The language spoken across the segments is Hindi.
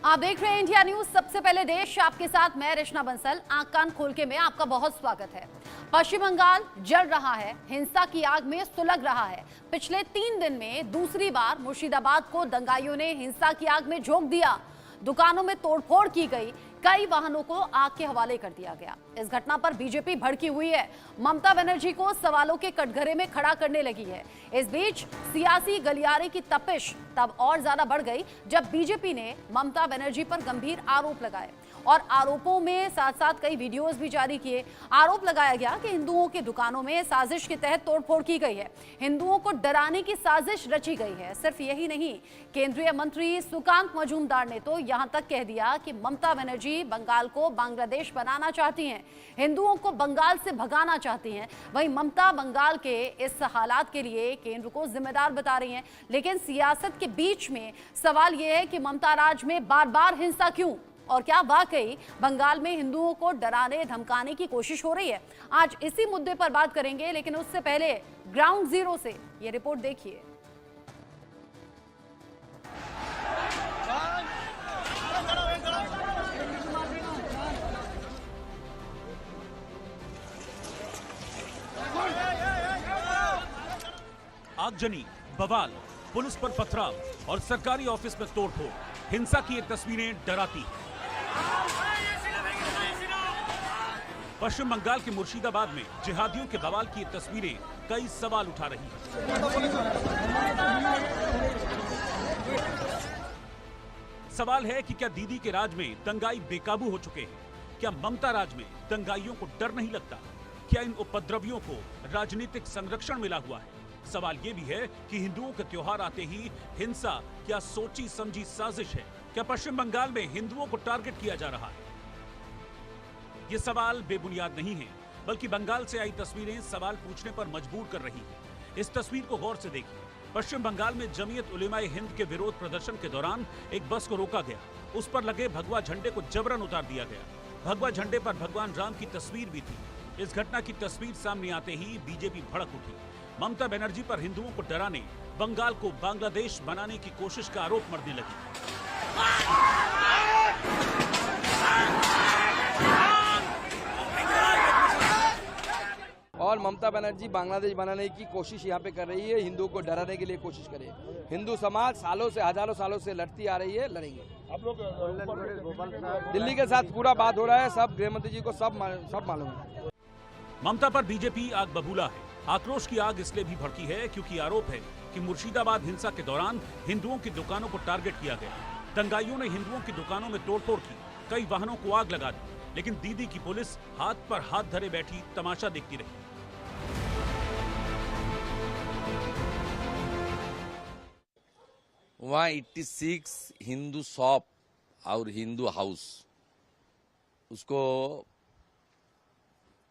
आप देख रहे हैं इंडिया न्यूज। सबसे पहले देश, आपके साथ मैं रचना बंसल। आंख कान खोल के में आपका बहुत स्वागत है। पश्चिम बंगाल जल रहा है, हिंसा की आग में सुलग रहा है। पिछले 3 दिन में दूसरी बार मुर्शिदाबाद को दंगाइयों ने हिंसा की आग में झोंक दिया। दुकानों में तोड़फोड़ की गई, कई वाहनों को आग के हवाले कर दिया गया। इस घटना पर बीजेपी भड़की हुई है, ममता बनर्जी को सवालों के कटघरे में खड़ा करने लगी है। इस बीच सियासी गलियारे की तपिश तब और ज्यादा बढ़ गई जब बीजेपी ने ममता बनर्जी पर गंभीर आरोप लगाए और आरोपों में साथ साथ कई वीडियोस भी जारी किए। आरोप लगाया गया कि हिंदुओं की दुकानों में साजिश के तहत तोड़फोड़ की गई है, हिंदुओं को डराने की साजिश रची गई है। सिर्फ यही नहीं, केंद्रीय मंत्री सुकांत मजूमदार ने तो यहां तक कह दिया कि ममता बनर्जी बंगाल को बांग्लादेश बनाना चाहती हैं, हिंदुओं को बंगाल से भगाना चाहती हैं। वहीं ममता बंगाल के इस हालात के लिए केंद्र को जिम्मेदार बता रही हैं। लेकिन सियासत के बीच में सवाल यह है कि ममता राज में बार बार हिंसा क्यों, और क्या वाकई बंगाल में हिंदुओं को डराने धमकाने की कोशिश हो रही है? आज इसी मुद्दे पर बात करेंगे, लेकिन उससे पहले ग्राउंड जीरो से ये रिपोर्ट देखिए। आगजनी, बवाल, पुलिस पर पथराव और सरकारी ऑफिस में तोड़फोड़, हिंसा की ये तस्वीरें डराती हैं। पश्चिम बंगाल के मुर्शिदाबाद में जिहादियों के बवाल की ये तस्वीरें कई सवाल उठा रही हैं। सवाल है कि क्या दीदी के राज में दंगाई बेकाबू हो चुके हैं? क्या ममता राज में दंगाइयों को डर नहीं लगता? क्या इन उपद्रवियों को राजनीतिक संरक्षण मिला हुआ है? सवाल ये भी है कि हिंदुओं के त्योहार आते ही हिंसा क्या सोची समझी साजिश है? क्या पश्चिम बंगाल में हिंदुओं को टारगेट किया जा रहा है? ये सवाल बेबुनियाद नहीं है, बल्कि बंगाल से आई तस्वीरें सवाल पूछने पर मजबूर कर रही हैं। इस तस्वीर को गौर से देखिए। पश्चिम बंगाल में जमीयत उलेमाए हिंद के विरोध प्रदर्शन के दौरान एक बस को रोका गया, उस पर लगे भगवा झंडे को जबरन उतार दिया गया। भगवा झंडे पर भगवान राम की तस्वीर भी थी। इस घटना की तस्वीर सामने आते ही बीजेपी भड़क उठी। ममता बनर्जी पर हिंदुओं को डराने, बंगाल को बांग्लादेश बनाने की कोशिश का आरोप मढ़ने लगी। और ममता बनर्जी बांग्लादेश बनाने की कोशिश यहाँ पे कर रही है, हिंदुओं को डराने के लिए कोशिश करे। हिंदू समाज सालों से, हजारों सालों से लड़ती आ रही है, लड़ेंगे। आप लोग दिल्ली के साथ पूरा बात हो रहा है, सब गृहमंत्री जी को सब मालूम है। ममता पर बीजेपी आग बबूला है। आक्रोश की आग इसलिए भी भड़की है क्योंकि आरोप है कि मुर्शिदाबाद हिंसा के दौरान हिंदुओं की दुकानों को टारगेट किया गया। दंगाइयों ने हिंदुओं की दुकानों में तोड़फोड़ की, कई वाहनों को आग लगा दी, लेकिन दीदी की पुलिस हाथ पर हाथ धरे बैठी तमाशा देखती रही। वहाँ 86 हिंदू शॉप और हिंदू हाउस, उसको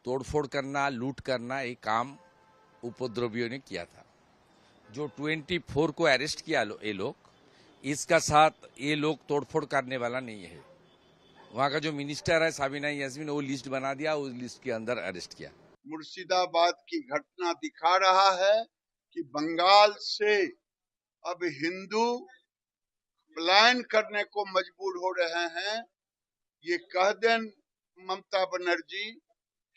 तोड़फोड़ करना, लूट करना, ये काम उपद्रवियों ने किया था। जो 24 को अरेस्ट किया ये लोग, इसका साथ ये लोग तोड़फोड़ करने वाला नहीं है। वहाँ का जो मिनिस्टर है साबिना यास्मीन, वो लिस्ट बना दिया, उस लिस्ट के अंदर अरेस्ट किया। मुर्शिदाबाद की घटना दिखा रहा है कि बंगाल से अब हिंदू पलायन करने को मजबूर हो रहे हैं। ये कह दें ममता बनर्जी,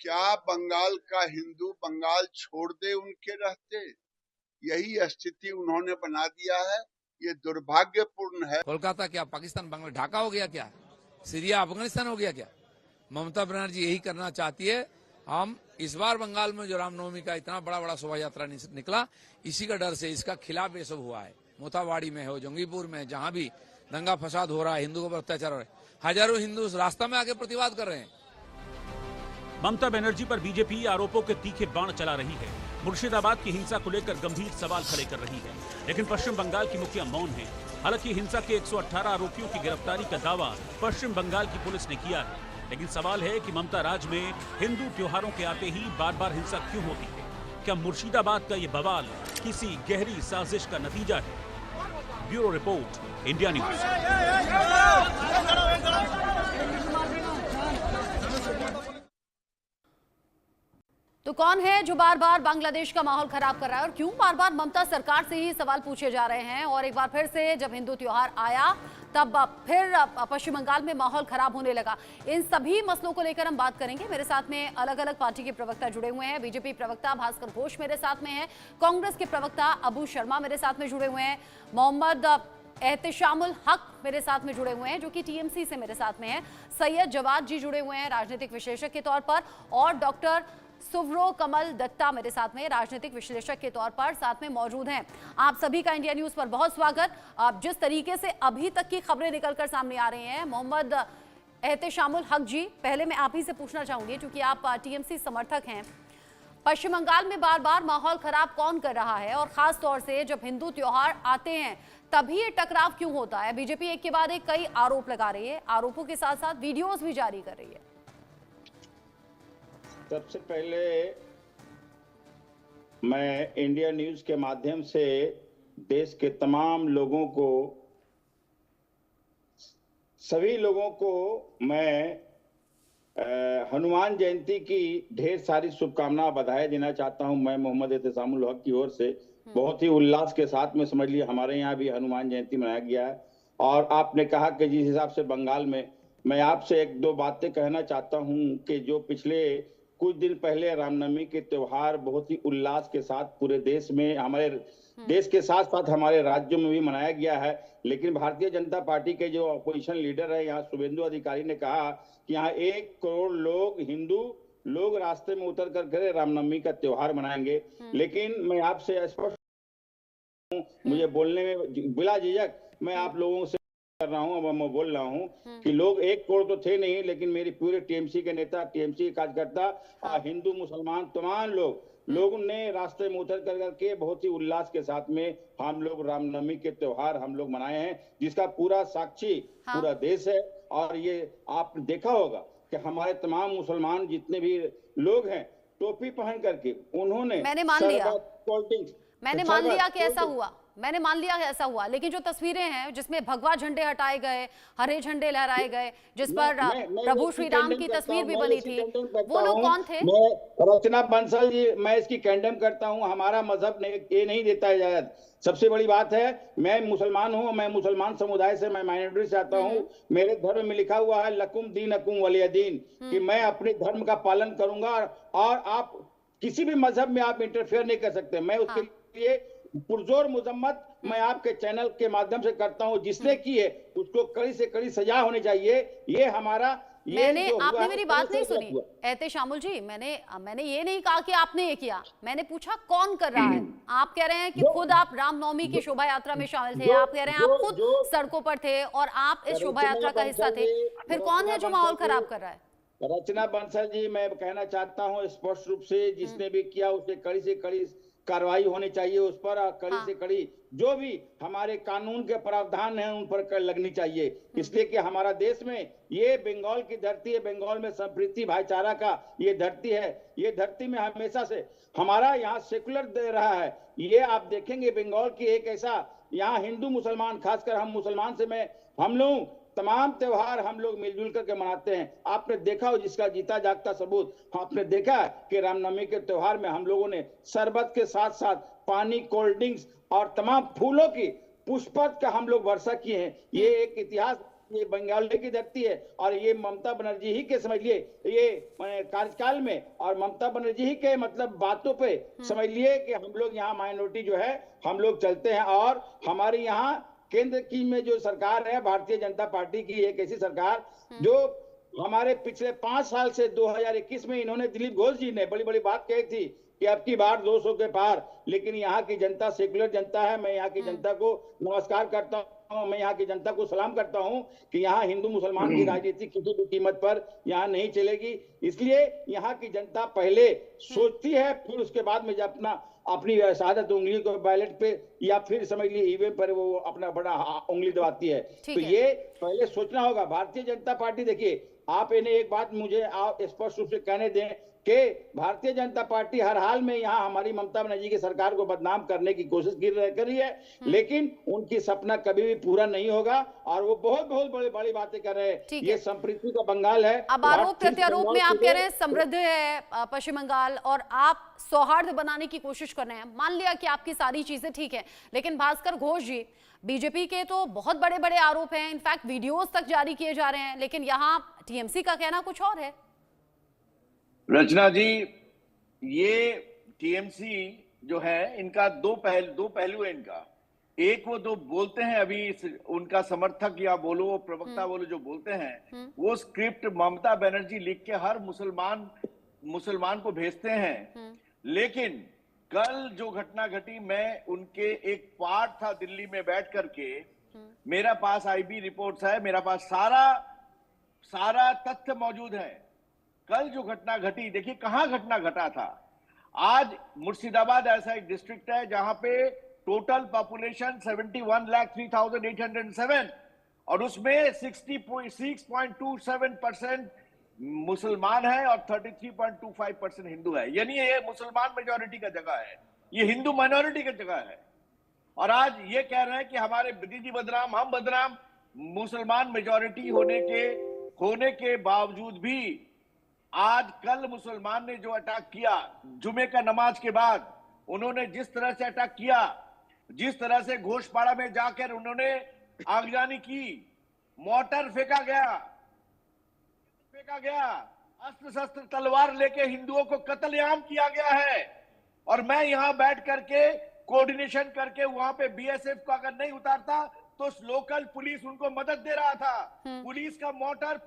क्या बंगाल का हिंदू बंगाल छोड़ दे उनके रहते? यही स्थिति उन्होंने बना दिया है। ये दुर्भाग्यपूर्ण है। कोलकाता क्या पाकिस्तान, बांग्लादेश, ढाका हो गया क्या? सीरिया, अफगानिस्तान हो गया क्या? ममता बनर्जी यही करना चाहती है। हम इस बार बंगाल में जो रामनवमी का इतना बड़ा शोभा यात्रा निकला, इसी का डर से इसका खिलाफ ये सब हुआ है। मोथावाड़ी में हो, जंगीपुर में, जहाँ भी दंगा फसाद हो रहा है, हिंदुओं पर अत्याचार हो रहा है, हजारों हिंदू रास्ता में आके प्रतिवाद कर रहे हैं। ममता बनर्जी पर बीजेपी आरोपों के तीखे बाण चला रही है। मुर्शिदाबाद की हिंसा को लेकर गंभीर सवाल खड़े कर रही है, लेकिन पश्चिम बंगाल की मुखिया मौन है। हालांकि हिंसा के 118 आरोपियों की गिरफ्तारी का दावा पश्चिम बंगाल की पुलिस ने किया है, लेकिन सवाल है कि ममता राज में हिंदू त्योहारों के आते ही बार बार हिंसा क्यों होती है? क्या मुर्शिदाबाद का ये बवाल किसी गहरी साजिश का नतीजा है? Bureau report, India news. तो कौन है जो बार बार बांग्लादेश का माहौल खराब कर रहा है और क्यों बार बार ममता सरकार से ही सवाल पूछे जा रहे हैं? और एक बार फिर से जब हिंदू त्योहार आया तब फिर पश्चिम बंगाल में माहौल खराब होने लगा। इन सभी मसलों को लेकर हम बात करेंगे। मेरे साथ में अलग अलग पार्टी के प्रवक्ता जुड़े हुए हैं। बीजेपी प्रवक्ता भास्कर घोष मेरे साथ में है, कांग्रेस के प्रवक्ता अबू शर्मा मेरे साथ में जुड़े हुए हैं, मोहम्मद एहतेशामुल हक मेरे साथ में जुड़े हुए हैं जो कि टीएमसी से मेरे साथ में है, सैयद जवाद जी जुड़े हुए हैं राजनीतिक विश्लेषक के तौर पर, और डॉक्टर सुव्रो कमल दत्ता मेरे साथ में राजनीतिक विश्लेषक के तौर पर साथ में मौजूद हैं। आप सभी का इंडिया न्यूज पर बहुत स्वागत। आप जिस तरीके से अभी तक की खबरें निकलकर सामने आ रही हैं, मोहम्मद एहतेशामुल हक जी, पहले मैं आप ही से पूछना चाहूंगी क्योंकि आप टीएमसी समर्थक हैं, पश्चिम बंगाल में बार बार माहौल खराब कौन कर रहा है और खास तौर से जब हिंदू त्योहार आते हैं तभी ये टकराव क्यों होता है? बीजेपी एक के बाद एक कई आरोप लगा रही है, आरोपों के साथ साथ वीडियोस भी जारी कर रही है। सबसे पहले मैं इंडिया न्यूज के माध्यम से देश के तमाम लोगों को, सभी लोगों को मैं हनुमान जयंती की ढेर सारी शुभकामनाएं बधाई देना चाहता हूं। मैं मोहम्मद एहतेशामुल हक की ओर से बहुत ही उल्लास के साथ में, समझ लिए हमारे यहाँ भी हनुमान जयंती मनाया गया है। और आपने कहा कि जिस हिसाब से बंगाल में, मैं आपसे एक दो बातें कहना चाहता हूं कि जो पिछले कुछ दिन पहले रामनवमी के त्योहार बहुत ही उल्लास के साथ पूरे देश में, हमारे देश के साथ साथ हमारे राज्यों में भी मनाया गया है, लेकिन भारतीय जनता पार्टी के जो अपोजिशन लीडर है यहाँ शुभेंदु अधिकारी ने कहा कि यहाँ 1 करोड़ लोग, हिंदू लोग रास्ते में उतर कर रामनवमी का त्योहार मनाएंगे। लेकिन मैं आपसे स्पष्ट, मुझे बोलने में बिला झिझक मैं आप लोगों से कर रहा हूं, अब मैं बोल रहा हूं कि लोग 1 करोड़ तो थे नहीं, लेकिन मेरी पूरे टीएमसी के नेता, टीएमसी के कार्यकर्ता और हिंदू मुसलमान तमाम लोगों ने रास्ते में उतर करके बहुत ही उल्लास के साथ में हम लोग रामनवमी के त्योहार हम लोग मनाए हैं, जिसका पूरा साक्षी पूरा देश है। और ये आपने देखा होगा कि हमारे तमाम मुसलमान जितने भी लोग हैं टोपी पहन करके उन्होंने, मैंने मान लिया कि ऐसा हुआ, मैंने मान लिया कि ऐसा हुआ, लेकिन जो तस्वीरें हैं जिसमें भगवा झंडे हटाए गए, हरे झंडे लहराए गए, जिस पर प्रभु श्री राम की तस्वीर भी बनी थी, वो लोग कौन थे? रचना बंसल जी, मैं इसकी कंडेम करता हूं। हमारा मजहब ये नहीं देता इजाजत। सबसे बड़ी बात है, मैं मुसलमान हूं, मैं मुसलमान समुदाय से, मैं माइनॉरिटी से आता हूं। मेरे धर्म में लिखा हुआ है लकुम दीनकुम वलिय दीन, कि मैं अपने धर्म का पालन करूंगा और आप किसी भी मजहब में आप इंटरफेयर नहीं कर सकते। मैं उसके लिए पुरजोर मजम्मत मैं आपके चैनल के माध्यम से करता हूं। जिसने की है उसको कड़ी से कड़ी सजा होनी चाहिए। ये हमारा, आपने मेरी बात नहीं सुनी एहतेशामुल जी, मैंने ये नहीं कहा कि आपने ये किया, मैंने पूछा कौन कर रहा है। आप कह रहे हैं कि खुद आप रामनवमी की शोभा यात्रा में शामिल थे, आप कह रहे हैं आप खुद सड़कों पर थे और आप इस शोभा यात्रा का हिस्सा थे, फिर कौन है जो माहौल खराब कर रहा है? रचना बंसल जी, मैं कहना चाहता हूँ स्पष्ट रूप से, जिसने भी किया उसे कड़ी से कड़ी कार्रवाई होनी चाहिए उस पर, कड़ी से कड़ी जो भी हमारे कानून के प्रावधान हैं उन पर लगनी चाहिए। इसलिए कि हमारा देश में ये बंगाल की धरती है, बंगाल में संप्रीति भाईचारा का ये धरती है। ये धरती में हमेशा से हमारा यहाँ सेकुलर दे रहा है। ये आप देखेंगे बंगाल की एक ऐसा, यहाँ हिंदू मुसलमान, खासकर हम मुसलमान से हम लोग तमाम त्योहार हम लोग मिलजुल करके मनाते हैं। आपने देखा हो, जिसका जीता जागता सबूत, आपने देखा कि रामनवमी के त्योहार में हम लोगों ने शरबत के साथ साथ पानी, कोल्ड ड्रिंक्स और तमाम फूलों की पुष्पक का हम लोग वर्षा किए हैं। ये एक इतिहास, ये बंगाल की धरती है और ये ममता बनर्जी ही के, समझ लिए, ये कार्यकाल में और ममता बनर्जी ही के मतलब बातों पे समझ लिए कि हम लोग यहाँ माइनॉरिटी जो है हम लोग चलते हैं। और हमारे यहाँ केंद्र की में जो सरकार है भारतीय जनता पार्टी की, एक ऐसी सरकार जो हमारे पिछले 5 साल से 2021 में इन्होंने, दिलीप घोष जी ने बड़ी बड़ी बात कही थी कि अब की बार 200 के पार, लेकिन यहाँ की जनता सेकुलर जनता है। मैं यहाँ की जनता को नमस्कार करता हूँ, मैं यहाँ की जनता को सलाम करता हूँ कि यहाँ हिंदू मुसलमान की राजनीति किसी भी कीमत पर यहाँ नहीं चलेगी। इसलिए यहाँ की जनता पहले सोचती है, फिर उसके बाद में जब अपनी शहादत उंगली को बैलेट पे या फिर समझ लिए ईवीएम पर वो अपना बड़ा उंगली दबाती है। तो ये पहले सोचना होगा। भारतीय जनता पार्टी, देखिए आप इन्हें एक बात मुझे आप स्पष्ट रूप से कहने दें कि भारतीय जनता पार्टी हर हाल में यहाँ हमारी ममता बनर्जी की सरकार को बदनाम करने की कोशिश कर रही है, लेकिन उनकी सपना कभी भी पूरा नहीं होगा और वो बहुत बहुत बड़ी बातें कर रहे हैं। ये संप्रीति का बंगाल है। अब आरोप प्रत्यारोप में आप कह रहे हैं समृद्ध है पश्चिम बंगाल और आप सौहार्द बनाने की कोशिश कर रहे हैं। मान लिया कि आपकी सारी चीजें ठीक है, लेकिन भास्कर घोष जी, बीजेपी के तो बहुत बड़े बड़े आरोप हैं, इनफैक्ट वीडियोस तक जारी किए जा रहे हैं, लेकिन यहाँ टीएमसी का कहना कुछ और है। रचना जी, ये टीएमसी जो है इनका दो पहलू है इनका। एक वो जो बोलते हैं अभी उनका समर्थक या बोलो प्रवक्ता बोलो जो बोलते हैं, वो स्क्रिप्ट ममता बनर्जी लिख के हर मुसलमान को भेजते हैं। लेकिन कल जो घटना घटी, मैं उनके एक पार्ट था दिल्ली में बैठ करके, मेरा पास आईबी रिपोर्ट्स है, मेरा पास सारा तथ्य मौजूद है। कल जो घटना घटी, देखिए कहां घटना घटा था। आज मुर्शिदाबाद ऐसा एक डिस्ट्रिक्ट है जहां पे टोटल पॉपुलेशन 71,03,807 और उसमें 66.27% मुसलमान है और 33.25% हिंदू है। यानी ये मुसलमान मेजॉरिटी का जगह है, ये हिंदू माइनॉरिटी का जगह है। और आज ये कह रहे हैं कि हमारे दीदी बदनाम, हम बदनाम। मुसलमान मेजॉरिटी होने के बावजूद भी आज कल मुसलमान ने जो अटैक किया जुमे का नमाज के बाद, उन्होंने जिस तरह से अटैक किया, जिस तरह से घोषपाड़ा में जाकर उन्होंने आगजनी की, मोर्टार फेंका गया, अस्त्र शस्त्र तलवार लेके हिंदुओं को कत्लेआम किया गया है। और मैं यहां बैठ करके कोऑर्डिनेशन करके वहां पे बीएसएफ को अगर नहीं उतारता तो लोकल पुलिस उनको मदद दे रहा था। पुलिस का मोर्टार,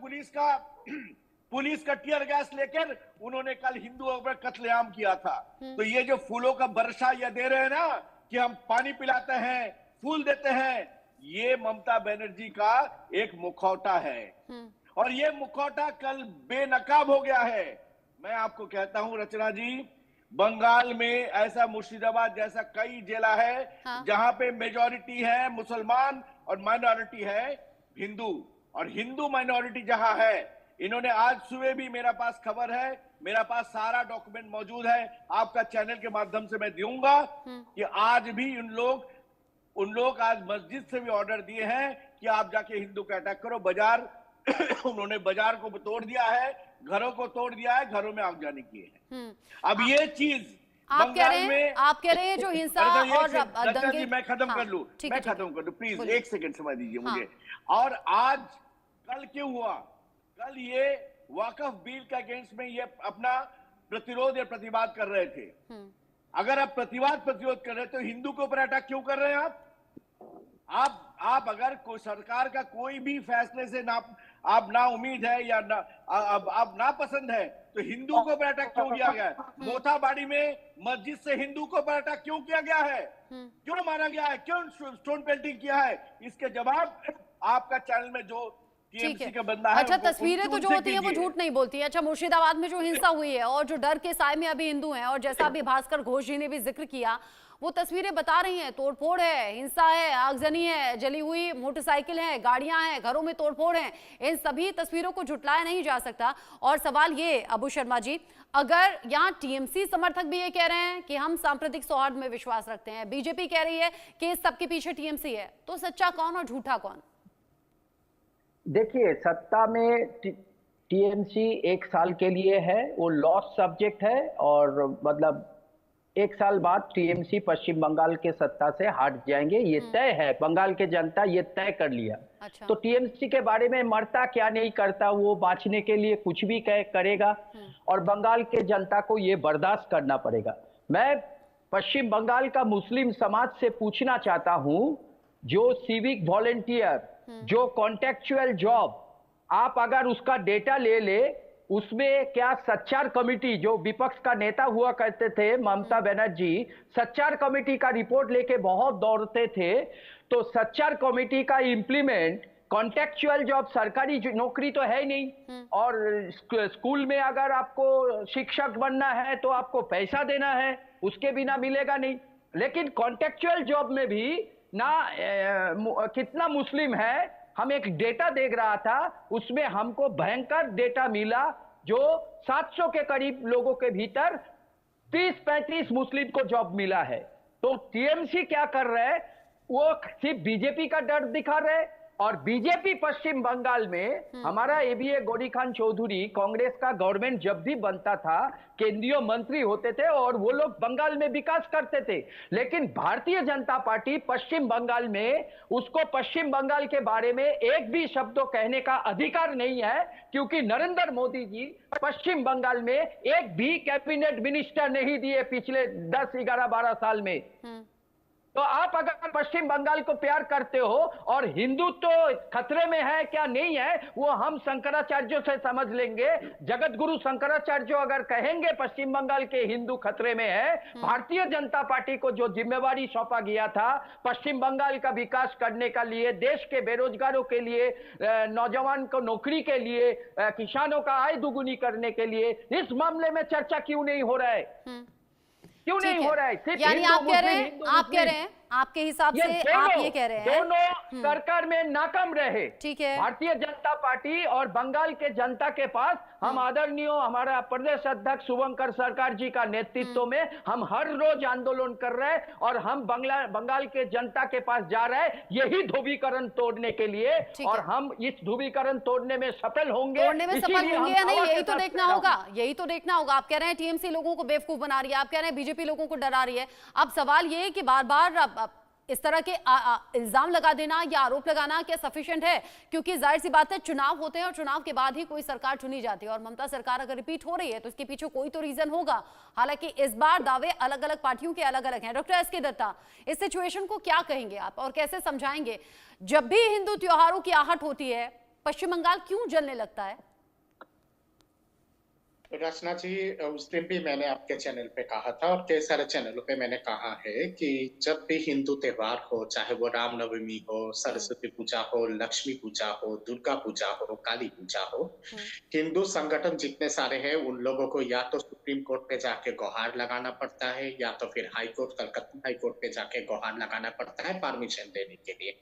पुलिस का टीयर गैस लेकर उन्होंने कल हिंदुओं पर कत्लेआम किया था। तो ये जो फूलों का वर्षा ये दे रहे हैं ना कि हम पानी पिलाते हैं, फूल देते हैं, ये ममता बनर्जी का एक मुखौटा है। और ये मुखौटा कल बेनकाब हो गया है। मैं आपको कहता हूं रचना जी, बंगाल में ऐसा मुर्शिदाबाद जैसा कई जिला है जहां पे मेजॉरिटी है मुसलमान और माइनॉरिटी है हिंदू। और हिंदू माइनॉरिटी जहां है, इन्होंने आज सुबह भी, मेरा पास खबर है, मेरा पास सारा डॉक्यूमेंट मौजूद है, आपका चैनल के माध्यम से मैं दूंगा कि आज भी उन लोग आज मस्जिद से भी ऑर्डर दिए हैं कि आप जाके हिंदू का अटैक करो। बाजार उन्होंने बाजार को तोड़ दिया है, घरों को तोड़ दिया है, घरों में आगजनी की है। अब ये चीज आप कह रहे हैं जो हिंसा और दंगे, मैं खत्म कर लूं, प्लीज एक सेकंड समय दीजिए मुझे। और आज कल क्यों हुआ? कल ये वाकफ बिल के अगेंस्ट में ये अपना प्रतिरोध या प्रतिवाद कर रहे थे। अगर आप प्रतिरोध कर रहे थे तो हिंदू के ऊपर अटैक क्यों कर रहे हैं आप अगर कोई सरकार का कोई भी फैसले से आप ना उम्मीद है या आप ना पसंद है तो हिंदू को ऊपर अटैक क्यों किया गया है? मोथाबाड़ी में मस्जिद से हिंदू को ऊपर अटैक क्यों किया गया है? क्यों मारा गया है? क्यों स्टोन पेल्टिंग किया है? इसके जवाब आपका चैनल में जो टीएमसी का बंदा है, अच्छा, तस्वीरें तो जो होती है वो झूठ नहीं बोलती है। अच्छा, मुर्शिदाबाद में जो हिंसा हुई है और जो डर के साए में अभी हिंदू हैं, और जैसा अभी भास्कर घोष जी ने भी जिक्र किया, वो तस्वीरें बता रही हैं तोड़फोड़ है, हिंसा है, आगजनी है, जली हुई मोटरसाइकिल है, गाड़ियां हैं, घरों में तोड़फोड़ है। इन सभी तस्वीरों को झुटलाया नहीं जा सकता। और सवाल ये अबू शर्मा जी, अगर यहाँ टीएमसी समर्थक भी ये कह रहे हैं कि हम सांप्रदायिक सौहार्द में विश्वास रखते हैं, बीजेपी कह रही है कि इस सबके पीछे टीएमसी है, तो सच्चा कौन और झूठा कौन? देखिए, सत्ता में टीएमसी 1 साल के लिए है, वो लॉस्ट सब्जेक्ट है, और मतलब 1 साल बाद टीएमसी पश्चिम बंगाल के सत्ता से हट जाएंगे, ये तय है। बंगाल के जनता ये तय कर लिया। अच्छा। तो टीएमसी के बारे में मरता क्या नहीं करता, वो बाँचने के लिए कुछ भी करेगा, और बंगाल के जनता को ये बर्दाश्त करना पड़ेगा। मैं पश्चिम बंगाल का मुस्लिम समाज से पूछना चाहता हूं, जो सिविक वॉलेंटियर, जो कॉन्टेक्चुअल जॉब, आप अगर उसका डेटा ले उसमें क्या सच्चार कमेटी, जो विपक्ष का नेता हुआ करते थे ममता बनर्जी, सच्चार कमेटी का रिपोर्ट लेके बहुत दौड़ते थे। तो सच्चार कमेटी का इम्प्लीमेंट, कॉन्टेक्चुअल जॉब, सरकारी नौकरी तो है ही नहीं, और स्कूल में अगर आपको शिक्षक बनना है तो आपको पैसा देना है, उसके बिना मिलेगा नहीं। लेकिन कॉन्टेक्चुअल जॉब में भी ना कितना मुस्लिम है, हम एक डेटा देख रहा था, उसमें हमको भयंकर डेटा मिला, जो 700 के करीब लोगों के भीतर 30-35 मुस्लिम को जॉब मिला है। तो टीएमसी क्या कर रहे हैं, वो सिर्फ बीजेपी का डर दिखा रहे हैं। और बीजेपी पश्चिम बंगाल में हमारा एबीए गौरी खान चौधरी, कांग्रेस का गवर्नमेंट जब भी बनता था, केंद्रीय मंत्री होते थे और वो लोग बंगाल में विकास करते थे। लेकिन भारतीय जनता पार्टी पश्चिम बंगाल में, उसको पश्चिम बंगाल के बारे में एक भी शब्द कहने का अधिकार नहीं है, क्योंकि नरेंद्र मोदी जी पश्चिम बंगाल में एक भी कैबिनेट मिनिस्टर नहीं दिए पिछले 10, 11, 12 साल में। तो आप अगर पश्चिम बंगाल को प्यार करते हो और हिंदुत्व तो खतरे में है क्या नहीं है, वो हम शंकराचार्यों से समझ लेंगे। जगत गुरु शंकराचार्य अगर कहेंगे पश्चिम बंगाल के हिंदू खतरे में है, भारतीय जनता पार्टी को जो जिम्मेवारी सौंपा गया था पश्चिम बंगाल का विकास करने के लिए, देश के बेरोजगारों के लिए, नौजवान को नौकरी के लिए, किसानों का आय दुगुनी करने के लिए, इस मामले में चर्चा क्यों नहीं हो रहा है? क्यों नहीं हो रहा है? सिर्फ यानी आप कह रहे हैं, आपके हिसाब से आप ये कह रहे हैं दोनों सरकार में नाकाम रहे। ठीक है, भारतीय जनता पार्टी और बंगाल के जनता के पास हम आदरणीय हमारा प्रदेश अध्यक्ष शुभंकर सरकार जी का नेतृत्व में हम हर रोज आंदोलन कर रहे हैं और हम बंगाल के जनता के पास जा रहे हैं यही ध्रुवीकरण तोड़ने के लिए, और हम इस ध्रुवीकरण तोड़ने में सफल होंगे। या नहीं, यही तो देखना होगा, यही तो देखना होगा। आप कह रहे हैं टीएमसी लोगों को बेवकूफ बना रही है, आप कह रहे हैं बीजेपी लोगों को डरा रही है। अब सवाल ये है कि बार बार इस तरह के इल्जाम लगा देना या आरोप लगाना क्या सफिशिएंट है? क्योंकि जाहिर सी बात है चुनाव होते हैं और चुनाव के बाद ही कोई सरकार चुनी जाती है, और ममता सरकार अगर रिपीट हो रही है तो इसके पीछे कोई तो रीजन होगा। हालांकि इस बार दावे अलग अलग पार्टियों के अलग अलग हैं। डॉक्टर एसके दत्ता, इस सिचुएशन को क्या कहेंगे आप और कैसे समझाएंगे? जब भी हिंदू त्योहारों की आहट होती है पश्चिम बंगाल क्यों जलने लगता है? रचना जी, उस दिन भी मैंने आपके चैनल पे कहा था और कई सारे चैनलों पे मैंने कहा है कि जब भी हिंदू त्योहार हो, चाहे वो रामनवमी हो, सरस्वती पूजा हो, लक्ष्मी पूजा हो, दुर्गा पूजा हो, काली पूजा हो, हिंदू संगठन जितने सारे हैं उन लोगों को या तो सुप्रीम कोर्ट पे जाके गुहार लगाना पड़ता है या तो फिर high court, Calcutta high court पे जाके गुहार लगाना पड़ता है परमिशन देने के लिए।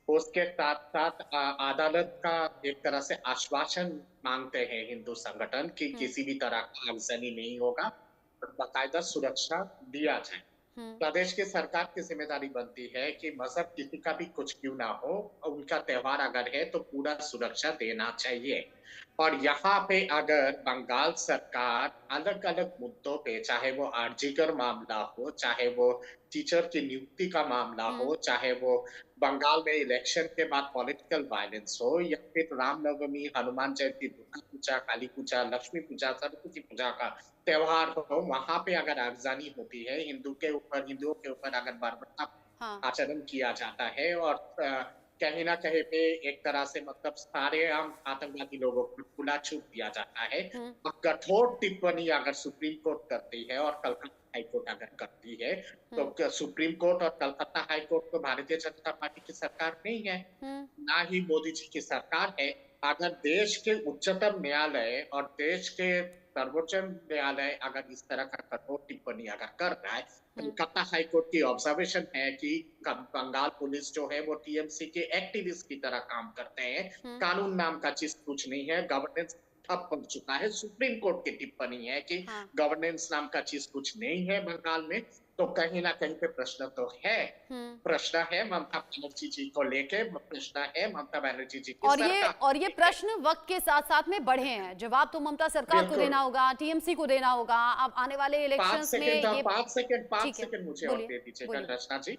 उसके साथ साथ अदालत का एक तरह से आश्वासन मांगते हैं हिंदू संगठन कि किसी भी तरह का आगजनी नहीं होगा और बाकायदा सुरक्षा दिया जाए। प्रदेश की सरकार की जिम्मेदारी बनती है कि मजहब किसी का भी कुछ क्यों ना हो, उनका त्योहार अगर है तो पूरा सुरक्षा देना चाहिए। और यहाँ पे अगर बंगाल सरकार अलग अलग मुद्दों पे, चाहे वो आरजीकर मामला हो, चाहे वो टीचर की नियुक्ति का मामला हो, चाहे वो बंगाल में इलेक्शन के बाद पॉलिटिकल वायलेंस हो, या फिर रामनवमी, हनुमान जयंती, दुर्गा पूजा, काली पूजा, लक्ष्मी पूजा, सरस्वती पूजा का त्योहार हो, वहां पे अगर आगजनी होती है, हिंदुओं के ऊपर अगर बर्बरता आचरण किया जाता है और कहीं ना कहीं पे एक तरह से मतलब सारे हम आतंकवादी लोगों को खुला छूट दिया जाता है और कठोर टिप्पणी अगर सुप्रीम कोर्ट करती है और कलकत्ता हाई कोर्ट अगर करती है, तो सुप्रीम कोर्ट और कलकत्ता हाई कोर्ट तो भारतीय जनता पार्टी की सरकार नहीं है, ना ही मोदी जी की सरकार है। अगर देश के उच्चतम न्यायालय और देश के सर्वोच्च न्यायालय अगर इस तरह का कठोर टिप्पणी अगर कर रहा है, कलकत्ता हाई कोर्ट की ऑब्जर्वेशन है कि बंगाल पुलिस जो है वो टीएमसी के एक्टिविस्ट की तरह काम करते हैं, कानून नाम का चीज कुछ नहीं है, गवर्नेंस ठप पड़ चुका है। सुप्रीम कोर्ट की टिप्पणी है कि गवर्नेंस नाम का चीज कुछ नहीं है बंगाल में, तो कहीं ना कहीं पे प्रश्न तो है। प्रश्न है ममता बनर्जी जी को लेके, प्रश्न है ममता बनर्जी जी की और ये प्रश्न वक्त के साथ साथ में बढ़े हैं। जवाब तो ममता सरकार को देना होगा, टीएमसी को देना होगा। अब आने वाले इलेक्शंस में ये 5 सेकंड मुझे और दे दीजिएगा रचना जी।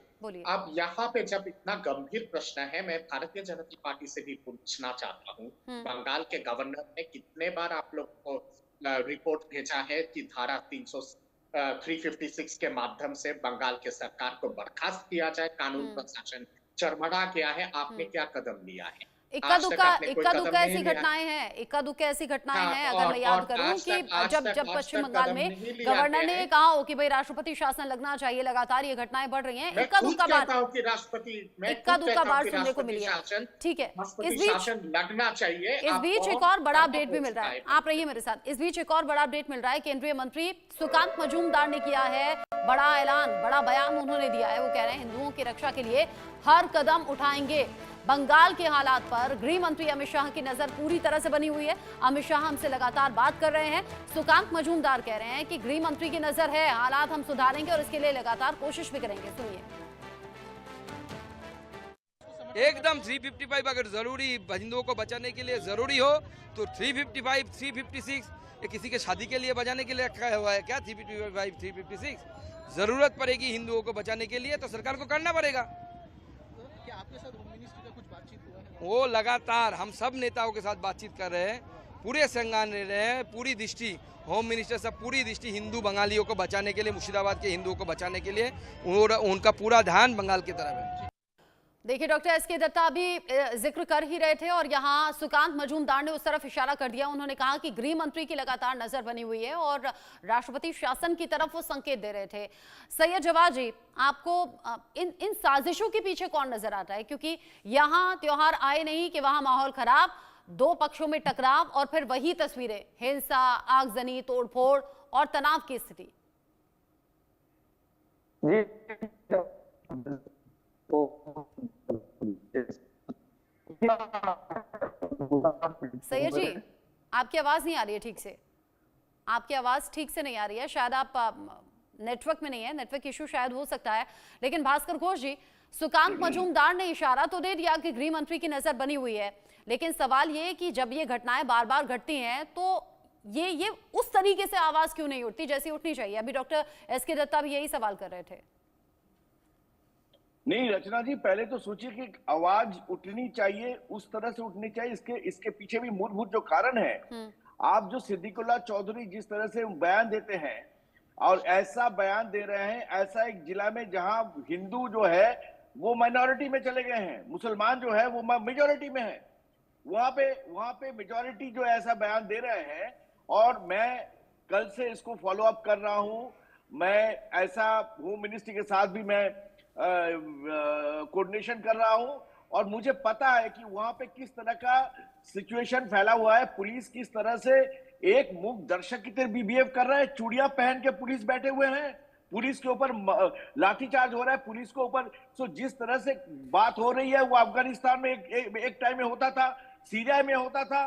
अब यहाँ पे जब इतना गंभीर प्रश्न है, मैं भारतीय जनता पार्टी से भी पूछना चाहता हूँ, बंगाल के गवर्नर ने कितने बार आप लोग को रिपोर्ट भेजा है कि धारा 356 के माध्यम से बंगाल के सरकार को बर्खास्त किया जाए, कानून प्रशासन चरमरा गया है, आपने क्या कदम लिया है? इक्का दुक्का ऐसी घटनाएं हैं, इक्का दुक्का ऐसी घटनाएं हैं। अगर मैं याद करूं कि जब पश्चिम बंगाल में गवर्नर ने कहा हो कि भाई राष्ट्रपति शासन लगना चाहिए, लगातार ये घटनाएं बढ़ रही हैं, इक्का दुक्का बार सुनने को मिली है। ठीक है, इस बीच लगना चाहिए। इस बीच एक और बड़ा अपडेट भी मिल रहा है, आप रहिए मेरे साथ। इस बीच एक और बड़ा अपडेट मिल रहा है, केंद्रीय मंत्री सुकांत मजूमदार ने किया है बड़ा ऐलान, बड़ा बयान उन्होंने दिया है। वो कह रहे हैं हिंदुओं की रक्षा के लिए हर कदम उठाएंगे। बंगाल के हालात पर गृह मंत्री अमित शाह की नजर पूरी तरह से बनी हुई है। अमित शाह हमसे लगातार बात कर रहे हैं। सुकांत मजूमदार कह रहे हैं कि गृह मंत्री की नजर है, हालात हम सुधारेंगे और इसके लिए लगातार कोशिश भी करेंगे। सुनिए। एकदम 355 अगर जरूरी हिंदुओं को बचाने के लिए जरूरी हो तो 355, 356 ये किसी के शादी के लिए बजाने के लिए रखा हुआ है क्या? 355, 356 जरूरत पड़ेगी हिंदुओं को बचाने के लिए तो सरकार को करना पड़ेगा। क्या आपके साथ होम मिनिस्ट्री का कुछ बातचीत हुआ है? वो लगातार हम सब नेताओं के साथ बातचीत कर रहे हैं, पूरे संज्ञान ले रहे हैं, पूरी दृष्टि होम मिनिस्टर सब पूरी दृष्टि हिंदू बंगालियों को बचाने के लिए, मुर्शिदाबाद के हिंदुओं को बचाने के लिए उनका पूरा ध्यान बंगाल की तरफ है। देखिए डॉक्टर एस के दत्ता अभी जिक्र कर ही रहे थे और यहाँ सुकांत मजूमदार ने उस तरफ इशारा कर दिया। उन्होंने कहा कि गृह मंत्री की लगातार नजर बनी हुई है और राष्ट्रपति शासन की तरफ वो संकेत दे रहे थे। सैयद जवाद जी, आपको इन साजिशों के पीछे कौन नजर आता है? क्योंकि यहाँ त्योहार आए नहीं कि वहां माहौल खराब, दो पक्षों में टकराव और फिर वही तस्वीरें, हिंसा, आगजनी, तोड़फोड़ और तनाव की स्थिति। सैयद जी, आपकी आवाज नहीं आ रही है ठीक से, आपकी आवाज ठीक से नहीं आ रही है। शायद आप नेटवर्क में नहीं है, नेटवर्क इशू शायद हो सकता है। लेकिन भास्कर घोष जी, सुकांत मजूमदार ने इशारा तो दे दिया कि गृह मंत्री की नजर बनी हुई है, लेकिन सवाल ये कि जब ये घटनाएं बार बार घटती हैं तो ये उस तरीके से आवाज क्यों नहीं उठती जैसी उठनी चाहिए? अभी डॉक्टर एस के दत्ता भी यही सवाल कर रहे थे। नहीं रचना जी, पहले तो सोचिए कि आवाज उठनी चाहिए, उस तरह से उठनी चाहिए। इसके पीछे भी मूलभूत जो कारण है, आप जो सिद्दीकुल्लाह चौधरी जिस तरह से बयान देते हैं और ऐसा बयान दे रहे हैं, ऐसा एक जिला में जहां हिंदू जो है वो माइनॉरिटी में चले गए हैं, मुसलमान जो है वो मेजोरिटी में है, वहां पे मेजोरिटी जो ऐसा बयान दे रहे हैं। और मैं कल से इसको फॉलो अप कर रहा हूं। मैं ऐसा होम मिनिस्ट्री के साथ भी मैं कोऑर्डिनेशन कर रहा हूं और मुझे पता है कि वहां पे किस तरह का सिचुएशन फैला हुआ है। पुलिस किस तरह से एक मूक दर्शक की तरह बिहेव कर रहा है, चूड़ियां पहन के पुलिस बैठे हुए हैं, पुलिस के ऊपर लाठीचार्ज हो रहा है, पुलिस के ऊपर। सो जिस तरह से बात हो रही है वो अफगानिस्तान में एक टाइम में होता था, सीरिया में होता था,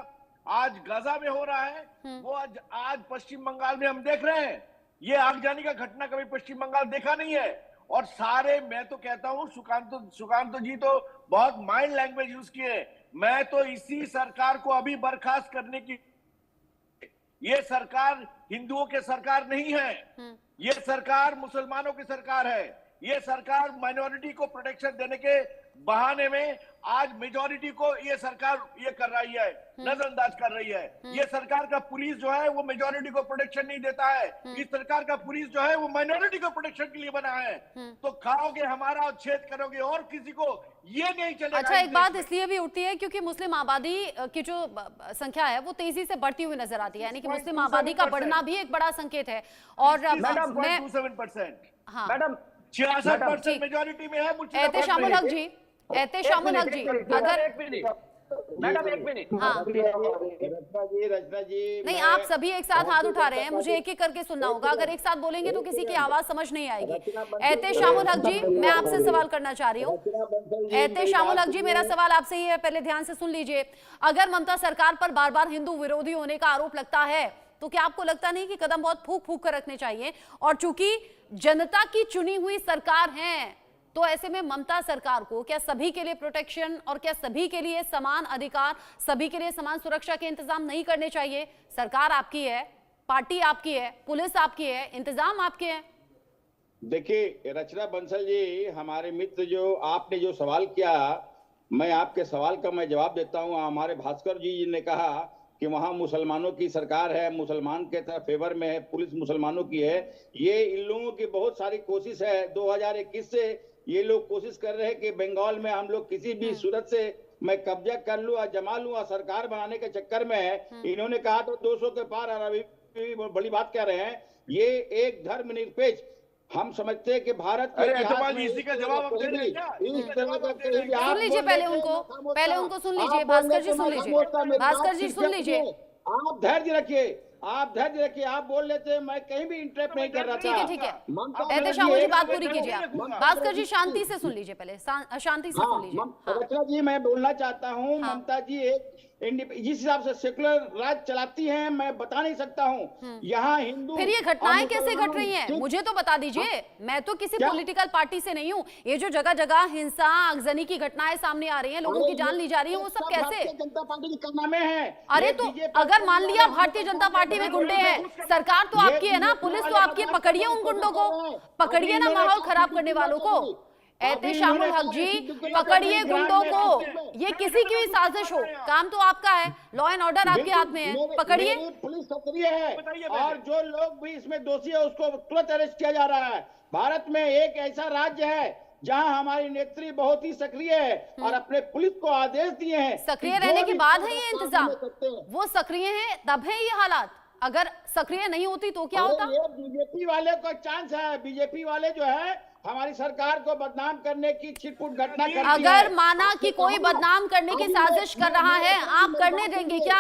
आज गाजा में हो रहा है, वो आज पश्चिम बंगाल में हम देख रहे हैं। ये आगजनी का घटना कभी पश्चिम बंगाल देखा नहीं है। और सारे, मैं तो कहता हूं सुकांत जी तो बहुत माइल्ड लैंग्वेज यूज किए। मैं तो इसी सरकार को अभी बर्खास्त करने की, ये सरकार हिंदुओं के सरकार नहीं है, ये सरकार मुसलमानों की सरकार है। ये सरकार माइनॉरिटी को प्रोटेक्शन देने के बहाने में आज मेजॉरिटी को ये सरकार ये कर रही है, नजरअंदाज कर रही है। ये सरकार का पुलिस जो है वो मेजॉरिटी को प्रोटेक्शन नहीं देता है। इस सरकार का पुलिस जो है वो माइनॉरिटी को प्रोटेक्शन के लिए बना है। तो खाओगे हमारा और छेद करोगे और किसी को, ये नहीं चलेगा। अच्छा, एक बात इसलिए भी उठती है क्योंकि मुस्लिम आबादी की जो संख्या है वो तेजी से बढ़ती हुई नजर आती है, यानी कि मुस्लिम आबादी का बढ़ना भी एक बड़ा संकेत है। और मैडम 66% मेजॉरिटी में है। एहतेशामुल हक जी, अगर मैडम एक मिनट, हाँ रचना जी नहीं, आप सभी एक साथ हाथ उठा रहे हैं, मुझे एक एक करके सुनना होगा। अगर एक साथ बोलेंगे तो किसी की आवाज समझ नहीं आएगी। एहतेशामुल हक जी, मैं आपसे सवाल करना चाह रही हूँ। एहतेशामुल हक जी, मेरा सवाल आपसे ही है, पहले ध्यान से सुन लीजिए। अगर ममता सरकार पर बार बार हिंदू विरोधी होने का आरोप लगता है तो क्या आपको लगता नहीं कि कदम बहुत फूंक फूंक कर रखने चाहिए? और चूंकि जनता की चुनी हुई सरकार है तो ऐसे में ममता सरकार को क्या सभी के लिए प्रोटेक्शन और क्या सभी के लिए समान अधिकार, सभी के लिए समान सुरक्षा के इंतजाम नहीं करने चाहिए? सरकार आपकी है, पार्टी आपकी है, पुलिस आपकी है, इंतजाम आपके हैं। देखिए रचना बंसल जी, हमारे मित्र, जो आपने जो सवाल किया, मैं आपके सवाल का मैं जवाब देता हूं। हमारे भास्कर जी ने कहा कि वहां मुसलमानों की सरकार है, मुसलमान के तरफ फेवर में है, पुलिस मुसलमानों की है। ये इन लोगों की बहुत सारी कोशिश है। 2021 से ये लोग कोशिश कर रहे हैं कि बंगाल में हम लोग किसी भी सूरत से मैं कब्जा कर लूं और जमा लूं और सरकार बनाने के चक्कर में है। इन्होंने कहा तो 200 के पार, अभी बड़ी बात कह रहे हैं। ये एक धर्मनिरपेक्ष, हम समझते हैं कि भारत के इसी का जवाब सुन लीजिए, पहले उनको सुन लीजिए। भास्कर जी सुन लीजिए, भास्कर जी सुन लीजिए। आप धैर्य रखिए, आप धैर्य रखिए, आप बोल लेते, मैं कहीं भी इंटरप्ट नहीं कर रहा था। ठीक है ममता एहतेशाम बनर्जी जी एक बात बात पूरी कीजिए आप। रखूंगा। भास्कर जी शांति से सुन लीजिए, पहले शांति से सुन लीजिए। हाँ। रचना जी मैं बोलना चाहता हूँ, हाँ। ममता जी एक जिस हिसाब से सेकुलर राज चलाती हैं मैं बता नहीं सकता हूँ। यहाँ हिंदू फिर ये घटनाएं कैसे घट रही हैं, मुझे तो बता दीजिए। मैं तो किसी क्या? पॉलिटिकल पार्टी से नहीं हूँ। ये जो जगह जगह हिंसा आगजनी की घटनाएं सामने आ रही हैं, लोगों की जान ली जा रही है, वो सब कैसे? भारतीय जनता पार्टी के कारनामे हैं। अरे ये तो बीजेपी अगर मान लिया भारतीय जनता पार्टी में गुंडे हैं, सरकार तो आपकी है ना, पुलिस तो आपकी है, पकड़िए उन गुंडों को, पकड़िए ना माहौल खराब करने वालों को। एहतेशामुल हक जी पकड़िए गुंडों को, ये किसी की भी साजिश हो, काम तो आपका है, लॉ एंड ऑर्डर आपके हाथ में है, पकड़िए। पुलिस सक्रिय है और जो लोग भी इसमें दोषी है उसको तुरंत अरेस्ट किया जा रहा है। भारत में एक ऐसा राज्य है जहां हमारी नेत्री बहुत ही सक्रिय है और अपने पुलिस को आदेश दिए हैं। सक्रिय रहने के बाद है ये इंतजाम, वो सक्रिय है तब है ये हालात, अगर सक्रिय नहीं होती तो क्या होता? बीजेपी वाले को चांस है, बीजेपी वाले जो है हमारी सरकार को बदनाम करने की छिटपुट घटना करती है। अगर माना कि कोई बदनाम करने की साजिश कर रहा है, आप करने देंगे क्या?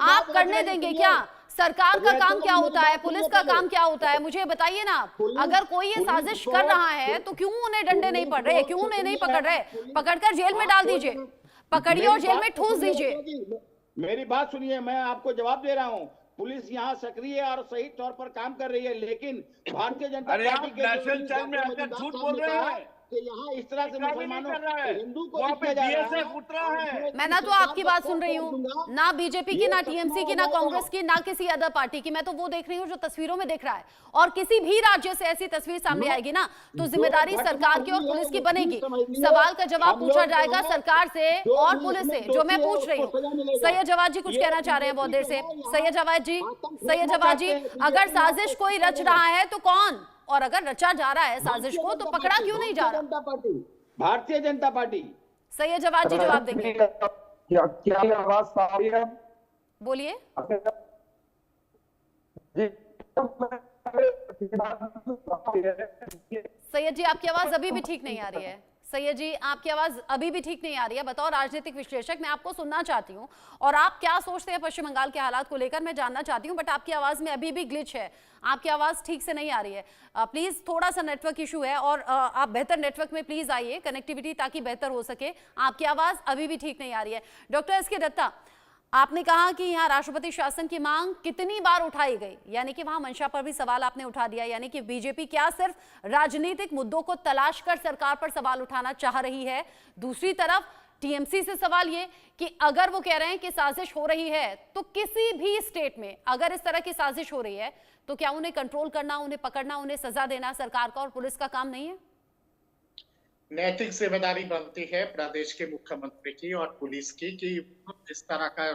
आप करने देंगे क्या? सरकार का काम क्या होता है, पुलिस का काम क्या होता है, मुझे बताइए ना। अगर कोई ये साजिश कर रहा है तो क्यों उन्हें डंडे नहीं पड़ रहे, क्यों उन्हें नहीं पकड़ रहे? पकड़कर जेल में डाल दीजिए, पकड़िए और जेल में ठूस दीजिए। मेरी बात सुनिए, मैं आपको जवाब दे रहा हूँ। पुलिस यहाँ सक्रिय और सही तौर पर काम कर रही है, लेकिन भारतीय जनता पार्टी के नेशनल चैनल में आकर झूठ बोल रहे हैं कि यहाँ इस तरह से मुसलमानों हिंदू को उतरा है। मैं ना तो आपकी बात सुन रही हूँ, ना बीजेपी की, ना टीएमसी की, ना कांग्रेस की, ना किसी अदर पार्टी की। मैं तो वो देख रही हूँ जो तस्वीरों में दिख रहा है, और किसी भी राज्य से ऐसी तस्वीर सामने आएगी ना तो जिम्मेदारी सरकार की और पुलिस की बनेगी। सवाल का जवाब पूछा जाएगा सरकार से और पुलिस से, जो मैं पूछ रही हूँ। सैयद जवाद जी कुछ कहना चाह रहे हैं बहुत देर से। सैयद जवाद जी, अगर साजिश कोई रच रहा है तो कौन, और अगर रचा जा रहा है साजिश को तो पकड़ा क्यों नहीं जा रहा? भारतीय जनता पार्टी। सैयद जवाद जी जवाब देंगे। क्या आवाज आ रही है? बोलिए। सैयद जी आपकी आवाज अभी भी ठीक नहीं आ रही है। सैयद जी आपकी आवाज अभी भी ठीक नहीं आ रही है। बताओ, राजनीतिक विश्लेषक, मैं आपको सुनना चाहती हूँ और आप क्या सोचते हैं पश्चिम बंगाल के हालात को लेकर, मैं जानना चाहती हूँ, बट आपकी आवाज में अभी भी ग्लिच है, आपकी आवाज ठीक से नहीं आ रही है। प्लीज, थोड़ा सा नेटवर्क इशू है और आप बेहतर नेटवर्क में प्लीज आइए, कनेक्टिविटी ताकि बेहतर हो सके। आपकी आवाज अभी भी ठीक नहीं आ रही है। डॉक्टर एस के दत्ता, आपने कहा कि यहाँ राष्ट्रपति शासन की मांग कितनी बार उठाई गई, यानी कि वहां मंशा पर भी सवाल आपने उठा दिया, यानी कि बीजेपी क्या सिर्फ राजनीतिक मुद्दों को तलाश कर सरकार पर सवाल उठाना चाह रही है? दूसरी तरफ टीएमसी से सवाल ये कि अगर वो कह रहे हैं कि साजिश हो रही है, तो किसी भी स्टेट में अगर इस तरह की साजिश हो रही है तो क्या उन्हें कंट्रोल करना, उन्हें पकड़ना, उन्हें सजा देना सरकार का और पुलिस का काम नहीं है? नैतिक जिम्मेदारी बनती है प्रदेश के मुख्यमंत्री की और पुलिस की कि इस तरह का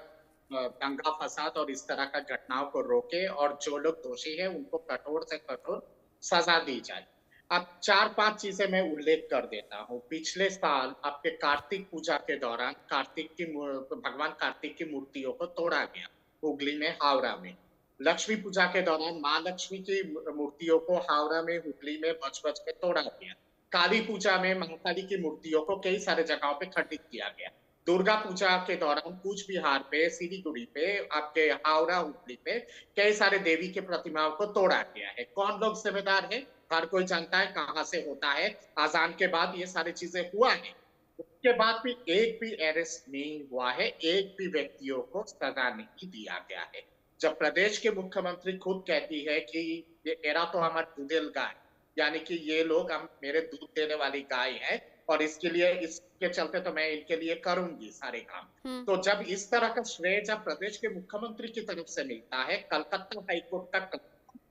दंगा फसाद और इस तरह का घटनाओं को रोके और जो लोग दोषी हैं उनको कठोर से कठोर सजा दी जाए। अब 4-5 चीजें मैं उल्लेख कर देता हूँ। पिछले साल आपके कार्तिक पूजा के दौरान भगवान कार्तिक की मूर्तियों को तोड़ा गया हुगली में, हावड़ा में। लक्ष्मी पूजा के दौरान माँ लक्ष्मी की मूर्तियों को हावड़ा में, हुगली में बच के तोड़ा गया। काली पूजा में महाकाली की मूर्तियों को कई सारे जगहों पे खंडित किया गया। दुर्गा पूजा के दौरान कूच बिहार पे, सिलीगुड़ी पे, आपके हावड़ा, हुगली पे कई सारे देवी के प्रतिमाओं को तोड़ा गया है। कौन लोग जिम्मेदार है? हर कोई जानता है कहाँ से होता है। आजान के बाद ये सारी चीजें हुआ है, उसके बाद भी एक भी अरेस्ट नहीं हुआ है, एक भी व्यक्तियों को सजा नहीं दिया गया है। जब प्रदेश के मुख्यमंत्री खुद कहती है कि ये एरा तो हमारा दूधेल गाय, यानी कि ये लोग हम मेरे दूध देने वाली गाय है और इसके लिए, इसके चलते तो मैं इनके लिए करूंगी सारे काम। तो जब इस तरह का श्रेय जब प्रदेश के मुख्यमंत्री की तरफ से मिलता है, कलकत्ता हाईकोर्ट तक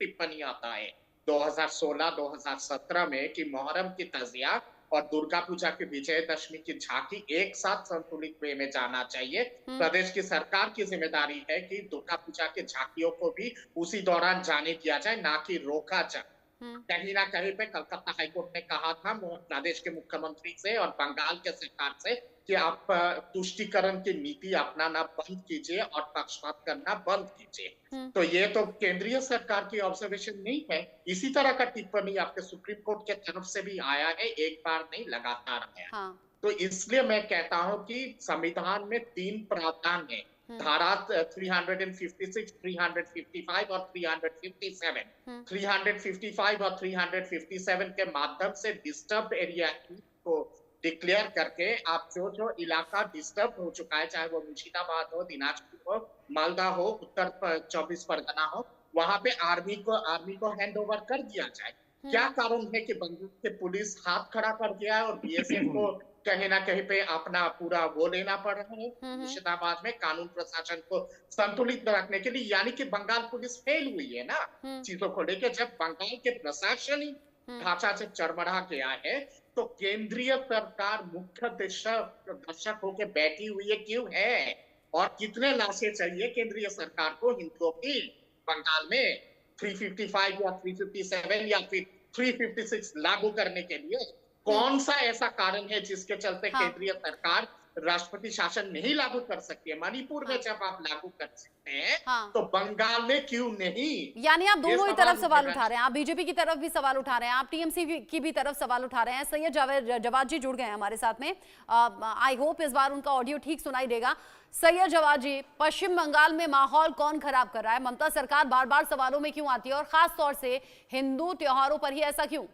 टिप्पणी आता है 2016-2017 में कि मुहर्रम की तजिया और दुर्गा पूजा की विजयदशमी की झांकी एक साथ संतुलित वे में जाना चाहिए। प्रदेश की सरकार की जिम्मेदारी है कि दुर्गा पूजा के झांकियों को भी उसी दौरान जाने दिया जाए, ना कि रोका जाए। कहीं ना कहीं पे कलकत्ता हाईकोर्ट ने कहा था प्रदेश के मुख्यमंत्री से और बंगाल के सरकार से कि आप तुष्टीकरण की नीति अपनाना बंद कीजिए और पक्षपात करना बंद कीजिए। तो ये तो केंद्रीय सरकार की ऑब्जर्वेशन नहीं है, इसी तरह का टिप्पणी आपके सुप्रीम कोर्ट के तरफ से भी आया है, एक बार नहीं लगातार आया। तो इसलिए मैं कहता हूं कि संविधान में 3 प्रावधान है धारा 356, 355 और 357, 355 और 357 के माध्यम से डिस्टर्ब्ड एरिया को डिक्लेयर करके आप जो इलाका डिस्टर्ब हो चुका है, चाहे वो मुर्शिदाबाद हो, दिनाजपुर हो, मालदा हो, उत्तर 24 परगना हो, वहां पे आर्मी को हैंड ओवर कर दिया जाए। क्या कारण है कि बंगाल के पुलिस हाथ खड़ा कर दिया है और बीएसएफ को कहीं ना कहीं पे अपना पूरा वो लेना पड़ रहा है मुर्शिदाबाद में कानून प्रशासन को संतुलित रखने के लिए, यानी कि बंगाल पुलिस फेल हुई है ना चीजों को लेकर। जब बंगाल के प्रशासनिक ढांचा से चरमरा गया है तो केंद्रीय सरकार मुख्य दर्शक होकर बैठी हुई है, क्यों है? और कितने लाशें चाहिए केंद्रीय सरकार को हिंदुओं की बंगाल में 355 या 357 या फिर 356 लागू करने के लिए? कौन सा ऐसा कारण है जिसके चलते केंद्रीय सरकार राष्ट्रपति शासन नहीं लागू कर सकती है? मणिपुर में जब आप लागू कर सकते हैं तो बंगाल में क्यों नहीं? यानी आप दोनों ही तरफ सवाल उठा रहे हैं, आप बीजेपी की तरफ भी सवाल उठा रहे हैं, आप टीएमसी की भी तरफ सवाल उठा रहे हैं। सैयद जवाद जी जुड़ गए हैं हमारे साथ में, आई होप इस बार उनका ऑडियो ठीक सुनाई देगा। सैयद जवाद जी, पश्चिम बंगाल में माहौल कौन खराब कर रहा है? ममता सरकार बार बार सवालों में क्यों आती है और खास तौर से हिंदू त्योहारों पर ही ऐसा क्यों?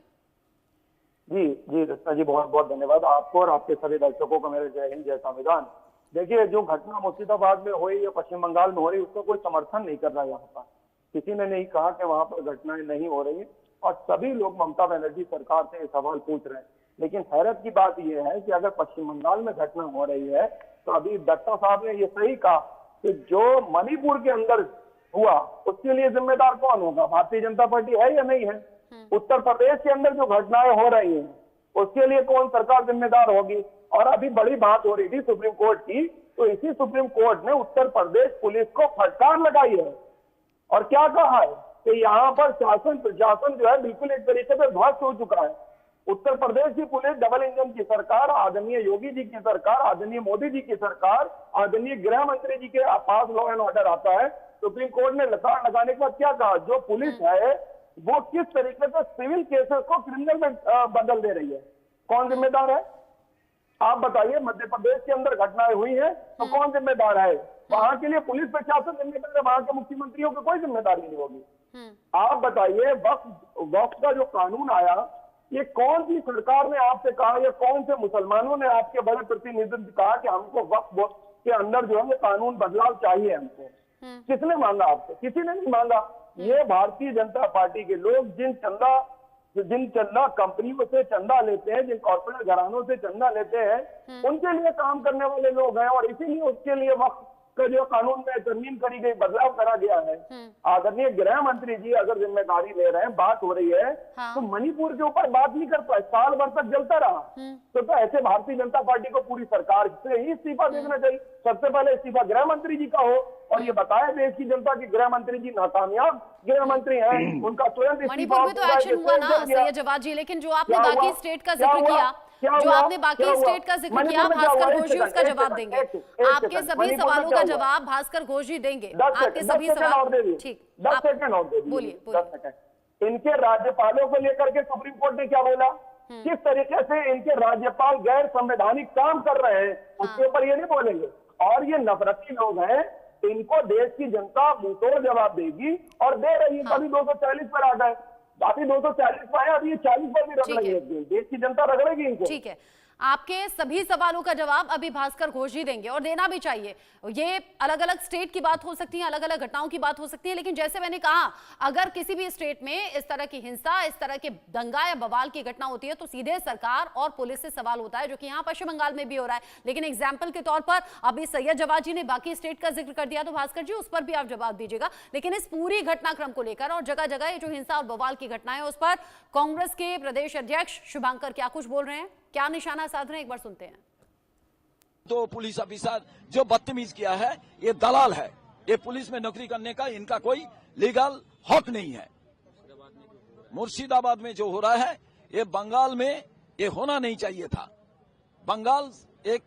जी रत्ना जी, बहुत बहुत धन्यवाद आपको और आपके सभी दर्शकों को मेरे जय हिंद जय संविधान। देखिए, जो घटना मुर्शिदाबाद में हुई या पश्चिम बंगाल में हो रही उसका कोई समर्थन नहीं कर रहा है। यहाँ पर किसी ने नहीं कहा कि वहां पर घटनाएं नहीं हो रही और सभी लोग ममता बनर्जी सरकार से सवाल पूछ रहे हैं। लेकिन हैरत की बात यह है कि अगर पश्चिम बंगाल में घटना हो रही है तो अभी दत्ता साहब ने ये सही कहा कि जो मणिपुर के अंदर हुआ उसके लिए जिम्मेदार कौन होगा? भारतीय जनता पार्टी है या नहीं है? उत्तर प्रदेश के अंदर जो घटनाएं हो रही हैं उसके लिए कौन सरकार जिम्मेदार होगी? और अभी बड़ी बात हो रही थी सुप्रीम कोर्ट की, तो इसी सुप्रीम कोर्ट ने उत्तर प्रदेश पुलिस को फटकार लगाई है और क्या कहा है कि यहाँ पर शासन प्रशासन जो है बिल्कुल एक तरीके से ध्वस्त हो चुका है। उत्तर प्रदेश की पुलिस डबल इंजन की सरकार, आदरणीय योगी जी की सरकार, आदरणीय मोदी जी की सरकार, आदरणीय गृह मंत्री जी के पास लॉ एंड ऑर्डर आता है। सुप्रीम कोर्ट ने लगाम लगाने के बाद क्या कहा? जो पुलिस है वो किस तरीके से सिविल केसेस को क्रिमिनल में बदल दे रही है, कौन जिम्मेदार है? आप बताइए। मध्य प्रदेश के अंदर घटनाएं हुई हैं तो कौन जिम्मेदार है? वहां के लिए पुलिस प्रशासन जिम्मेदार है, वहां के मुख्यमंत्रियों की कोई जिम्मेदारी नहीं होगी। आप बताइए, वक्फ का जो कानून आया, ये कौन सी सरकार ने आपसे कहा या कौन से मुसलमानों ने आपके बड़े प्रतिनिधि से कहा कि हमको वक्फ के अंदर जो है कानून बदलाव चाहिए हमको? किसने मांगा आपसे? किसी ने नहीं मांगा। ये भारतीय जनता पार्टी के लोग जिन चंदा कंपनियों से चंदा लेते हैं, जिन कॉर्पोरेट घरानों से चंदा लेते हैं, उनके लिए काम करने वाले लोग हैं और इसीलिए उसके लिए वक्त का जो कानून में तरमीम करी गई, बदलाव करा गया है। आदरणीय गृह मंत्री जी अगर जिम्मेदारी ले रहे हैं, बात हो रही है तो मणिपुर के ऊपर बात नहीं कर पाए, साल भर तक जलता रहा। तो ऐसे भारतीय जनता पार्टी को पूरी सरकार से ही इस्तीफा देना चाहिए। सबसे पहले इस्तीफा गृह मंत्री जी का हो और ये बताया देश की जनता की गृह मंत्री जी नाकामयाब गृह मंत्री हैं, उनका स्वयं मणिपुर में तो एक्शन हुआ ना सैयद जवाद जी, लेकिन जो आपने बाकी स्टेट का जिक्र किया, भास्कर घोष जी उसका जवाब देंगे। आपके सभी सवालों का जवाब भास्कर घोष जी देंगे। आपके सभी सवाल ठीक 10 सेकंड और दे दीजिए। बोलिए। इनके राज्यपालों को लेकर के सुप्रीम कोर्ट ने क्या बोला? किस तरीके से इनके राज्यपाल गैर संवैधानिक काम कर रहे हैं उसके ऊपर ये नहीं बोलेंगे। और ये नफरती लोग हैं, इनको देश की जनता मुंहतोड़ जवाब देगी और दे रही है। कभी 240 पर आ गए, बाकी 240 पर आए, अभी ये 40 पर भी रगड़ेंगे। देश की जनता रगड़ेगी इनको। ठीक है, आपके सभी सवालों का जवाब अभी भास्कर घोष जी देंगे और देना भी चाहिए। ये अलग अलग स्टेट की बात हो सकती है, अलग अलग घटनाओं की बात हो सकती है, लेकिन जैसे मैंने कहा, अगर किसी भी स्टेट में इस तरह की हिंसा, इस तरह के दंगा या बवाल की घटना होती है तो सीधे सरकार और पुलिस से सवाल होता है, जो कि यहाँ पश्चिम बंगाल में भी हो रहा है। लेकिन एग्जाम्पल के तौर पर अभी सैयद जवाद जी ने बाकी स्टेट का जिक्र कर दिया, तो भास्कर जी उस पर भी आप जवाब दीजिएगा। लेकिन इस पूरी घटनाक्रम को लेकर और जगह जगह जो हिंसा और बवाल की घटना है उस पर कांग्रेस के प्रदेश अध्यक्ष शुभंकर क्या कुछ बोल रहे हैं, क्या निशाना साध रहे हैं, एक बार सुनते हैं। तो पुलिस ऑफिसर जो बदतमीज किया है ये दलाल है, ये पुलिस में नौकरी करने का इनका कोई लीगल हक नहीं है। मुर्शिदाबाद में जो हो रहा है ये बंगाल में ये होना नहीं चाहिए था। बंगाल एक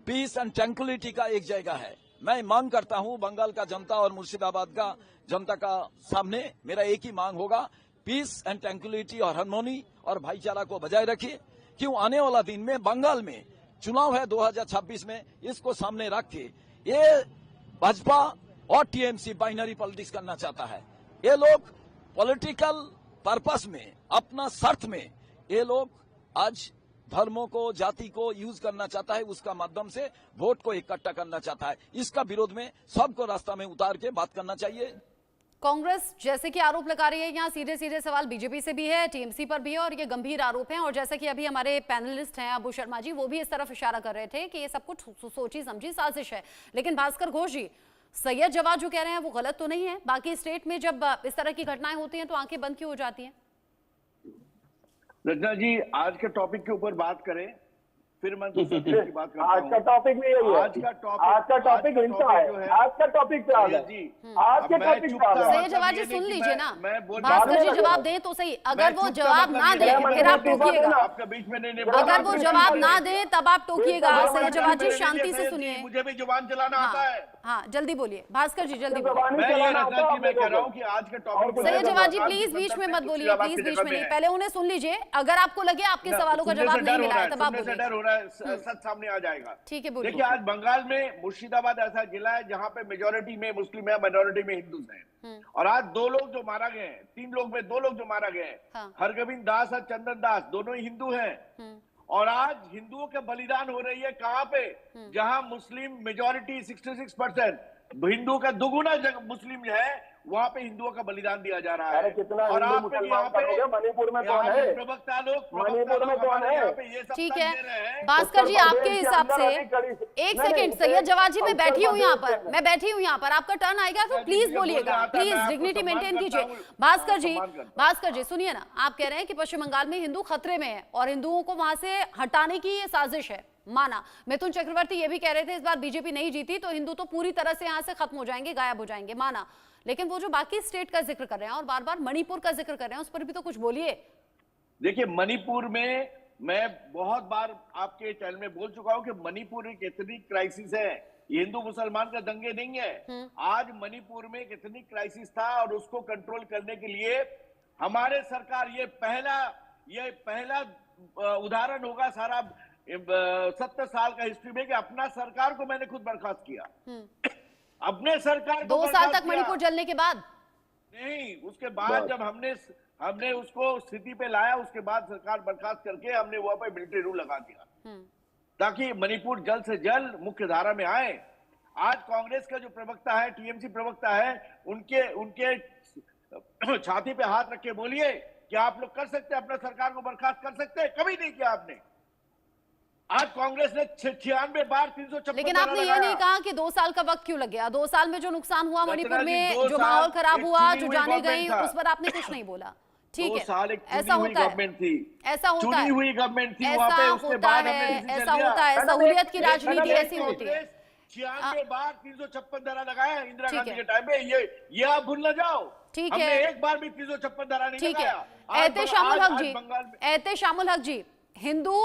पीस एंड ट्रैंक्विलिटी का एक जगह है। मैं मांग करता हूं बंगाल का जनता और मुर्शिदाबाद का जनता का सामने मेरा एक ही मांग होगा, पीस एंड ट्रैंक्विलिटी और हार्मोनी और भाईचारा को बजाय रखिए। क्यों आने वाला दिन में बंगाल में चुनाव है 2026 में, इसको सामने रख के ये भाजपा और टीएमसी बाइनरी पॉलिटिक्स करना चाहता है। ये लोग पॉलिटिकल पर्पस में, अपना स्वार्थ में ये लोग आज धर्मों को, जाति को यूज करना चाहता है, उसका माध्यम से वोट को इकट्ठा करना चाहता है। इसका विरोध में सबको रास्ता में उतार के बात करना चाहिए। कांग्रेस जैसे कि आरोप लगा रही है, यहाँ सीधे सीधे सवाल बीजेपी से भी है, टीएमसी पर भी है, और ये गंभीर आरोप हैं। और जैसे कि अभी हमारे पैनलिस्ट हैं अबू शर्मा जी, वो भी इस तरफ इशारा कर रहे थे कि ये सब कुछ सोची समझी साजिश है। लेकिन भास्कर घोष जी, सैयद जवाद जो कह रहे हैं वो गलत तो नहीं है? बाकी स्टेट में जब इस तरह की घटनाएं होती हैं तो आंखें बंद क्यों हो जाती हैं? रचना जी, आज के टॉपिक के ऊपर बात करें, फिर मैं दूसरी की बात करता हूं। आज का टॉपिक नहीं है, आज का टॉपिक हिंसा है। आज का टॉपिक पे आ गया जी, आज के टॉपिक पे आ गया। सैयद जवाद जी सुन लीजिए ना, भास्कर जी जवाब दें तो सही। अगर वो जवाब ना दे फिर आप टोकिएगा। आपका बीच में नहीं, अगर वो जवाब ना दे तब आप टोकिएगा। सैयद जवाद जी शांति से सुनिए। मुझे भी जुबान चलाना आता है। हाँ, जल्दी बोलिए भास्कर जी, जल्दी बोलिए। मैं कह रहा हूँ कि आज के टॉपिक सैयद जवाद जी प्लीज बीच में मत बोलिए, प्लीज बीच में नहीं, पहले उन्हें सुन लीजिए। अगर आपको लगे आपके सवालों का जवाब नहीं मिला है तब आप बोलिए। डर हो रहा है, सच सामने आ जाएगा। ठीक है, बोलिए। देखिए, आज बंगाल में मुर्शिदाबाद ऐसा जिला है जहां पे मेजोरिटी में मुस्लिम है, माइनॉरिटी में हिंदू हैं। और आज 2 लोग जो मारा गए हैं, 3 लोग में 2 लोग जो मारा गए हैं, हरगोविंद दास और चंदन दास, दोनों ही हिंदू हैं। और आज हिंदुओं के बलिदान हो रही है कहां पे? जहां मुस्लिम मेजोरिटी 66%, हिंदू का दुगुना मुस्लिम है, वहां पे हिंदुओं का बलिदान दिया जा रहा है। और आप मणिपुर में कौन है? प्रवक्ता लोग, मणिपुर में कौन है? ठीक है भास्कर जी, आपके हिसाब से एक सेकंड, सैयद जवाद जी मैं बैठी हूँ यहाँ पर, मैं बैठी हूँ यहाँ पर, आपका टर्न आएगा तो प्लीज बोलिएगा, प्लीज डिग्निटी मेंटेन कीजिए। भास्कर जी सुनिए ना, आप कह रहे हैं कि पश्चिम बंगाल में हिंदू खतरे में है और हिंदुओं को वहां से हटाने की ये साजिश है, माना। मिथुन चक्रवर्ती ये भी कह रहे थे इस बार बीजेपी नहीं जीती तो हिंदू तो पूरी तरह से यहाँ से खत्म हो जाएंगे, गायब हो जाएंगे, माना। लेकिन वो जो बाकी स्टेट का जिक्र कर रहे हैं और बार बार मणिपुर का जिक्र कर रहे हैं, उस पर भी तो कुछ बोलिए। देखिए, मणिपुर में मैं बहुत बार आपके चैनल में बोल चुका हूं कि मणिपुर एक एथनिक क्राइसिस है, ये हिंदू मुसलमान का दंगे नहीं है। आज मणिपुर में एक एथनिक क्राइसिस था और उसको कंट्रोल करने के लिए हमारे सरकार, ये पहला उदाहरण होगा सारा 70 साल का हिस्ट्री में कि अपना सरकार को मैंने खुद बर्खास्त किया। अपने सरकार को 2 साल तक मणिपुर जलने के बाद नहीं, उसके बाद जब हमने उसको स्थिति पे लाया, उसके बाद सरकार बर्खास्त करके हमने वहां पे मिलिट्री रूल लगा दिया ताकि मणिपुर जल्द से जल्द मुख्य धारा में आए। आज कांग्रेस का जो प्रवक्ता है, टीएमसी प्रवक्ता है, उनके छाती पे हाथ रख के बोलिए कि आप लोग कर सकते हैं, अपना सरकार को बर्खास्त कर सकते हैं? कभी नहीं किया आपने। आज कांग्रेस ने 96 बार 356, लेकिन आपने ये नहीं कहा कि 2 साल का वक्त क्यों लग गया? 2 साल में जो नुकसान हुआ मणिपुर में, जो माहौल खराब हुआ, जो जाने गई, उस पर आपने कुछ नहीं बोला। ठीक है, ऐसा होता है, ऐसा होता है, चुनी हुई गवर्नमेंट थी, ऐसा होता है, ऐसा होता है, सहूलियत की राजनीति ऐसी होती है। 96 बार 356 धारा लगाया इंदिरा गांधी के टाइम पे, ये आप भूल न जाओ। ठीक है, है, एक बार भी 356 धारा नहीं ठीक है। लगाया। एहतेशामुल हक जी, हिंदू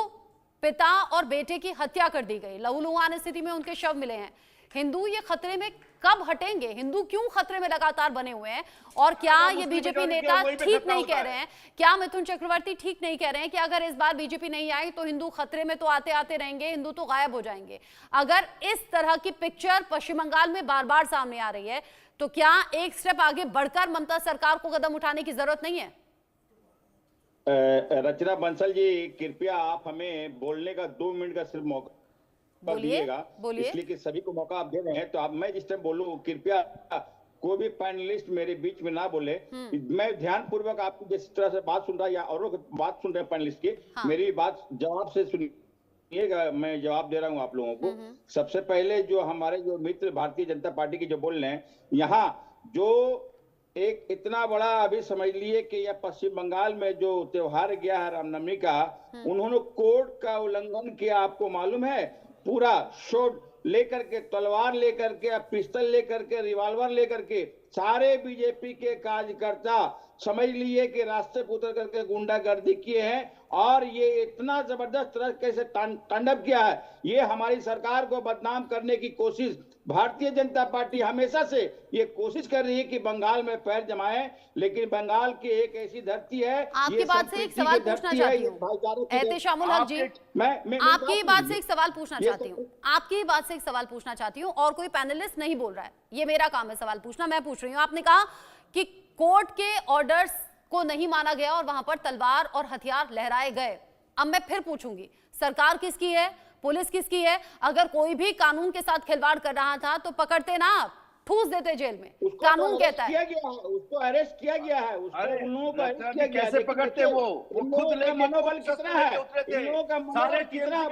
पिता और बेटे की हत्या कर दी गई, लहूलुहान स्थिति में उनके शव मिले हैं। हिंदू ये खतरे में कब हटेंगे? हिंदू क्यों खतरे में लगातार बने हुए हैं? और क्या ये बीजेपी नेता ठीक नहीं कह रहे हैं? क्या मिथुन चक्रवर्ती ठीक नहीं कह रहे हैं कि अगर इस बार बीजेपी नहीं आई तो हिंदू खतरे में तो आते आते रहेंगे, हिंदू तो गायब हो जाएंगे? अगर इस तरह की पिक्चर पश्चिम बंगाल में बार बार सामने आ रही है तो क्या एक स्टेप आगे बढ़कर ममता सरकार को कदम उठाने की जरूरत नहीं है? रचना बंसल जी, कृपया आप हमें बोलने का 2 मिनट का सिर्फ मौका दीजिएगा, इसलिए कि सभी को मौका आप दे रहे हैं। तो अब मैं जिस टाइम बोलूं, कृपया कोई भी पैनलिस्ट मेरे बीच में ना बोले। मैं ध्यान पूर्वक आपकी जिस तरह से बात सुन रहा या औरों की बात सुन रहे हैं पैनलिस्ट की, मेरी बात जवाब से सुनिएगा, मैं जवाब दे रहा हूं आप लोगों को। सबसे पहले जो हमारे जो मित्र भारतीय जनता पार्टी के जो बोल रहे हैं, यहाँ जो एक इतना बड़ा अभी समझ लिए कि यह पश्चिम बंगाल में जो त्योहार गया है रामनवमी का, उन्होंने कोड का उल्लंघन किया। आपको मालूम है, पूरा शोट लेकर के, तलवार लेकर के, पिस्टल लेकर के, रिवॉल्वर लेकर के सारे बीजेपी के कार्यकर्ता समझ लिए कि रास्ते पर उतर करके गुंडागर्दी किए हैं। और ये इतना जबरदस्त तरह से तांडव किया है, ये हमारी सरकार को बदनाम करने की कोशिश भारतीय जनता पार्टी हमेशा से ये कोशिश कर रही है कि बंगाल में पैर जमाए, लेकिन बंगाल की एक ऐसी धरती है। आपकी बात से एक सवाल पूछना चाहती हूँ एहतेशामुल हक जी, मैं आपकी बात से एक सवाल पूछना चाहती हूँ, आपकी बात से आपसे एक सवाल पूछना चाहती हूँ, और कोई पैनलिस्ट नहीं बोल रहा है, ये मेरा काम है सवाल पूछना, मैं पूछ रही हूँ। आपने कहा कि कोर्ट के ऑर्डर्स को नहीं माना गया और वहां पर तलवार और हथियार लहराए गए। अब मैं फिर पूछूंगी, सरकार किसकी है, पुलिस किसकी है? अगर कोई भी कानून के साथ खिलवाड़ कर रहा था तो पकड़ते ना, ठूस देते जेल में। कानून कहता है उसको अरेस्ट किया गया है, उसको उन लोगों को अरेस्ट किया गया। कैसे पकड़ते वो खुद लेके मनोबल कितना है, इन लोगों का मनोबल कितना है।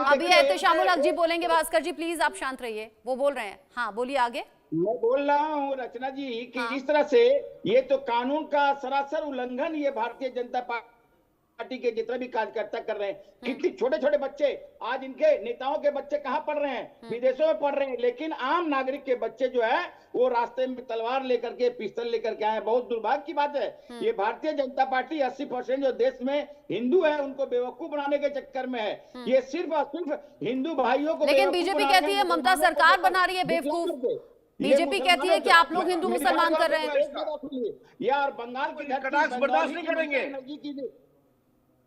अभी एहतेशामुल हक जी बोलेंगे। भास्कर जी प्लीज आप शांत रहिए, वो बोल रहे हैं। हाँ बोलिए आगे। मैं बोल रहा हूँ रचना जी कि इस तरह से ये तो कानून का सरासर उल्लंघन ये भारतीय जनता पार्टी के जितने भी कार्यकर्ता कर रहे हैं। कितने छोटे छोटे बच्चे, आज इनके नेताओं के बच्चे कहाँ पढ़ रहे हैं, विदेशों में पढ़ रहे हैं, लेकिन आम नागरिक के बच्चे जो है वो रास्ते में तलवार लेकर के, पिस्तौल लेकर के आए। बहुत दुर्भाग्य की बात है। ये भारतीय जनता पार्टी 80% जो देश में हिंदू है उनको बेवकूफ बनाने के चक्कर में है। ये सिर्फ और सिर्फ हिंदू भाइयों को। लेकिन बीजेपी कहती है ममता सरकार बना रही है बेवकूफ। बीजेपी कहती है कि आप लोग हिंदू मुसलमान कर रहे हैं। यार बंगाल की धरती बर्दाश्त नहीं करेंगे।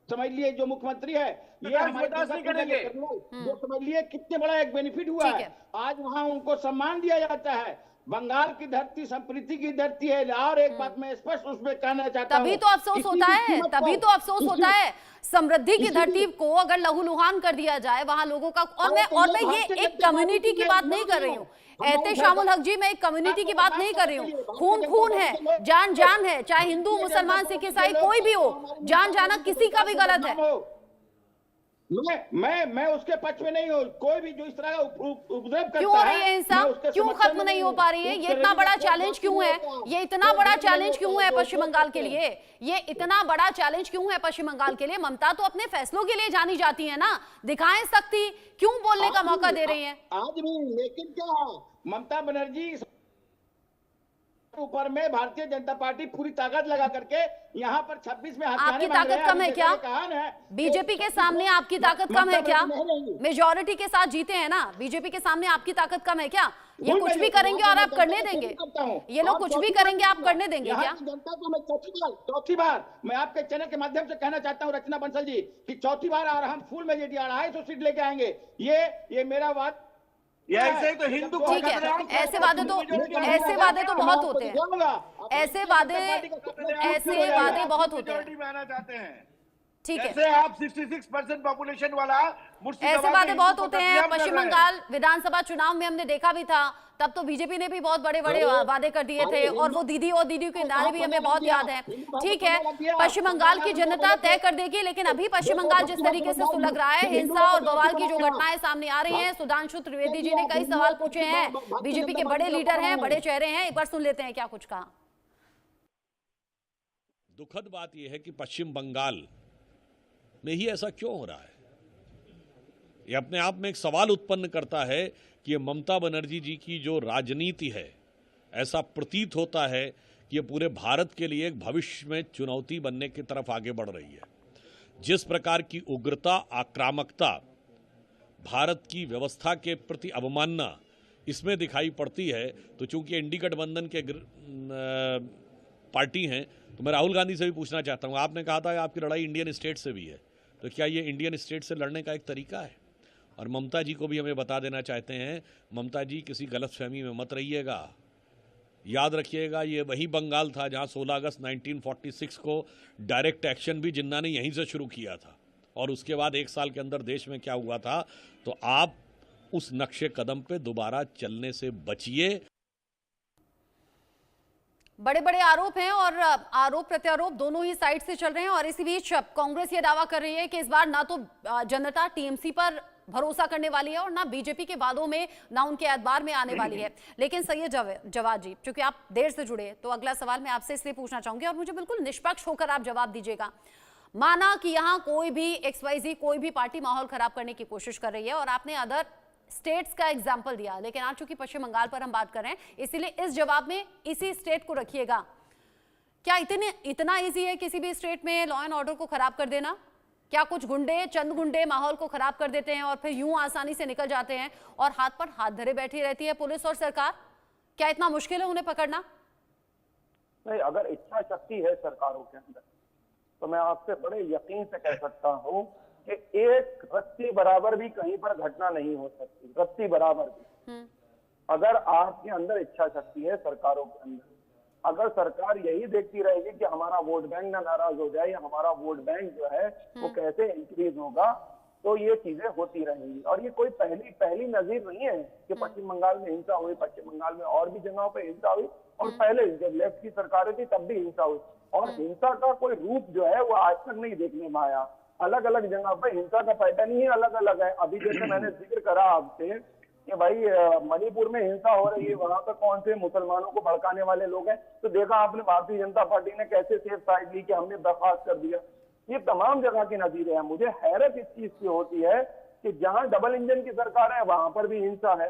समझ लिए जो मुख्यमंत्री है ये बर्दाश्त नहीं करेंगे। जो समझ लिए कितने बड़ा एक बेनिफिट हुआ है। आज वहां उनको सम्मान दिया जाता है। बंगाल की धरती संप्रीति की धरती है। और एक बात मैं स्पष्ट उसमें कहना चाहता हूं, तभी तो अफसोस होता है, तभी तो अफसोस होता है। समृद्धि की धरती को अगर लहूलुहान कर दिया जाए वहां लोगों का, और मैं ये एक कम्युनिटी की बात नहीं कर रही हूँ एहतेशामुल हक जी, मैं एक कम्युनिटी की बात नहीं कर रही हूँ। खून खून है, जान जान है, चाहे हिंदू मुसलमान सिख ईसाई कोई भी हो, जान जाना किसी का भी गलत है। मैं उसके पक्ष में नहीं हूँ। कोई भी जो इस तरह का उपद्रव करता है, क्यों हो रही है हिंसा, क्यों खत्म नहीं हो पा रही है? ये इतना बड़ा चैलेंज क्यों है? ये इतना बड़ा चैलेंज क्यों है पश्चिम बंगाल के लिए? ये इतना बड़ा चैलेंज क्यों है पश्चिम बंगाल के लिए? ममता तो अपने फैसलों के लिए जानी जाती है ना, दिखाएं शक्ति, क्यों बोलने का मौका दे रही है आज भी? लेकिन क्या ममता बनर्जी ऊपर में भारतीय जनता पार्टी पूरी ताकत लगा करके यहाँ पर 26 में आपकी ताकत कम है क्या? बीजेपी के सामने आपकी ताकत कम है क्या? मेजॉरिटी के साथ जीते हैं ना, बीजेपी के सामने आपकी ताकत कम है क्या? ये कुछ भी करेंगे और आप करने देंगे? ये लोग कुछ भी करेंगे आप करने देंगे क्या? जनता को मैं चौथी बार मैं आपके चैनल के माध्यम से कहना चाहता हूँ रचना बंसल जी कि चौथी बार और हम फुल मेजॉरिटी 250 सीट लेके आएंगे। ये मेरा बात ऐसे ही तो हिंदू ठीक है। ऐसे वादे तो बहुत होते हैं, ऐसे वादे बहुत होते हैं। ठीक है, ऐसे आप 66% पॉपुलेशन वाला ऐसे वादे बहुत होते हैं। पश्चिम बंगाल विधानसभा चुनाव में हमने देखा भी था, तब तो बीजेपी ने भी बहुत बड़े बड़े वादे कर दिए थे, और वो दीदी के नारे भी हमें बहुत याद है। ठीक है, पश्चिम बंगाल की जनता तय कर देगी, लेकिन अभी पश्चिम बंगाल जिस तरीके से सुलग रहा है, हिंसा और बवाल की जो घटनाएं सामने आ रही हैं, सुधांशु त्रिवेदी जी ने कई सवाल पूछे हैं, बीजेपी के बड़े लीडर हैं, बड़े चेहरे हैं, एक बार सुन लेते हैं क्या कुछ कहा। दुखद बात यह है कि पश्चिम बंगाल में ही ऐसा क्यों हो रहा है। ये अपने आप में एक सवाल उत्पन्न करता है कि ये ममता बनर्जी जी की जो राजनीति है, ऐसा प्रतीत होता है कि ये पूरे भारत के लिए एक भविष्य में चुनौती बनने की तरफ आगे बढ़ रही है। जिस प्रकार की उग्रता, आक्रामकता, भारत की व्यवस्था के प्रति अवमानना इसमें दिखाई पड़ती है, तो चूंकि एनडीए गठबंधन के पार्टी हैं, तो मैं राहुल गांधी से भी पूछना चाहता हूं, आपने कहा था आपकी लड़ाई इंडियन स्टेट से भी है, तो क्या ये इंडियन स्टेट से लड़ने का एक तरीका है? और ममता जी को भी हमें बता देना चाहते हैं, ममता जी किसी गलतफहमी में मत रहिएगा। याद रखिएगा, ये वही बंगाल था जहां 16 अगस्त 1946 को डायरेक्ट एक्शन भी जिन्ना ने यहीं से शुरू किया था, और उसके बाद 1 साल के अंदर देश में क्या हुआ था। तो आप उस नक्शे कदम पे दोबारा चलने से बचिए। बड़े बड़े आरोप हैं और आरोप प्रत्यारोप दोनों ही साइड से चल रहे हैं, और इसी बीच कांग्रेस ये दावा कर रही है कि इस बार ना तो जनता टीएमसी पर भरोसा करने वाली है और ना बीजेपी के वादों में, ना उनके एतबार में आने वाली है। लेकिन सैयद जवाद जी, क्योंकि आप देर से जुड़े, तो अगला सवाल मैं आपसे इसलिए पूछना चाहूंगी और मुझे बिल्कुल निष्पक्ष होकर आप जवाब दीजिएगा। माना कि यहाँ कोई भी XYZ कोई भी पार्टी माहौल खराब करने की कोशिश कर रही है, और आपने अदर स्टेट्स का एग्जाम्पल दिया, लेकिन आज चूंकि पश्चिम बंगाल पर हम बात कर रहे हैं, इसीलिए इस जवाब में इसी स्टेट को रखिएगा। क्या इतना इजी है किसी भी स्टेट में लॉ एंड ऑर्डर को खराब कर देना? क्या कुछ गुंडे, चंद गुंडे माहौल को खराब कर देते हैं और फिर यूं आसानी से निकल जाते हैं, और हाथ पर हाथ धरे बैठी रहती है पुलिस और सरकार? क्या इतना मुश्किल है उन्हें पकड़ना? नहीं, अगर इच्छा शक्ति है सरकारों के अंदर, तो मैं आपसे बड़े यकीन से कह सकता हूं कि एक रत्ती बराबर भी कहीं पर घटना नहीं हो सकती, रत्ती बराबर भी। अगर आपके अंदर इच्छा शक्ति है, सरकारों के अंदर, अगर सरकार यही देखती रहेगी कि हमारा वोट बैंक ना नाराज हो जाए या हमारा वोट बैंक जो है वो कैसे इंक्रीज होगा, तो ये चीजें होती रहेंगी। और ये कोई पहली नजीर नहीं है कि पश्चिम बंगाल में हिंसा हुई, पश्चिम बंगाल में और भी जगहों पे हिंसा हुई, और पहले जब लेफ्ट की सरकारें थी तब भी हिंसा हुई। और हिंसा का कोई रूप जो है वो आज तक नहीं देखने में आया। अलग अलग जगह पर हिंसा का पैटर्न ही अलग अलग है। अभी जैसे मैंने जिक्र करा आपसे कि भाई मणिपुर में हिंसा हो रही है, वहां पर कौन से मुसलमानों को भड़काने वाले लोग हैं, तो देखा आपने भारतीय जनता पार्टी ने कैसे सेफ साइड ली कि हमने बर्खास्त कर दिया। ये तमाम जगह के नतीजे हैं। मुझे हैरत इस चीज की होती है कि जहां डबल इंजन की सरकार है वहां पर भी हिंसा है,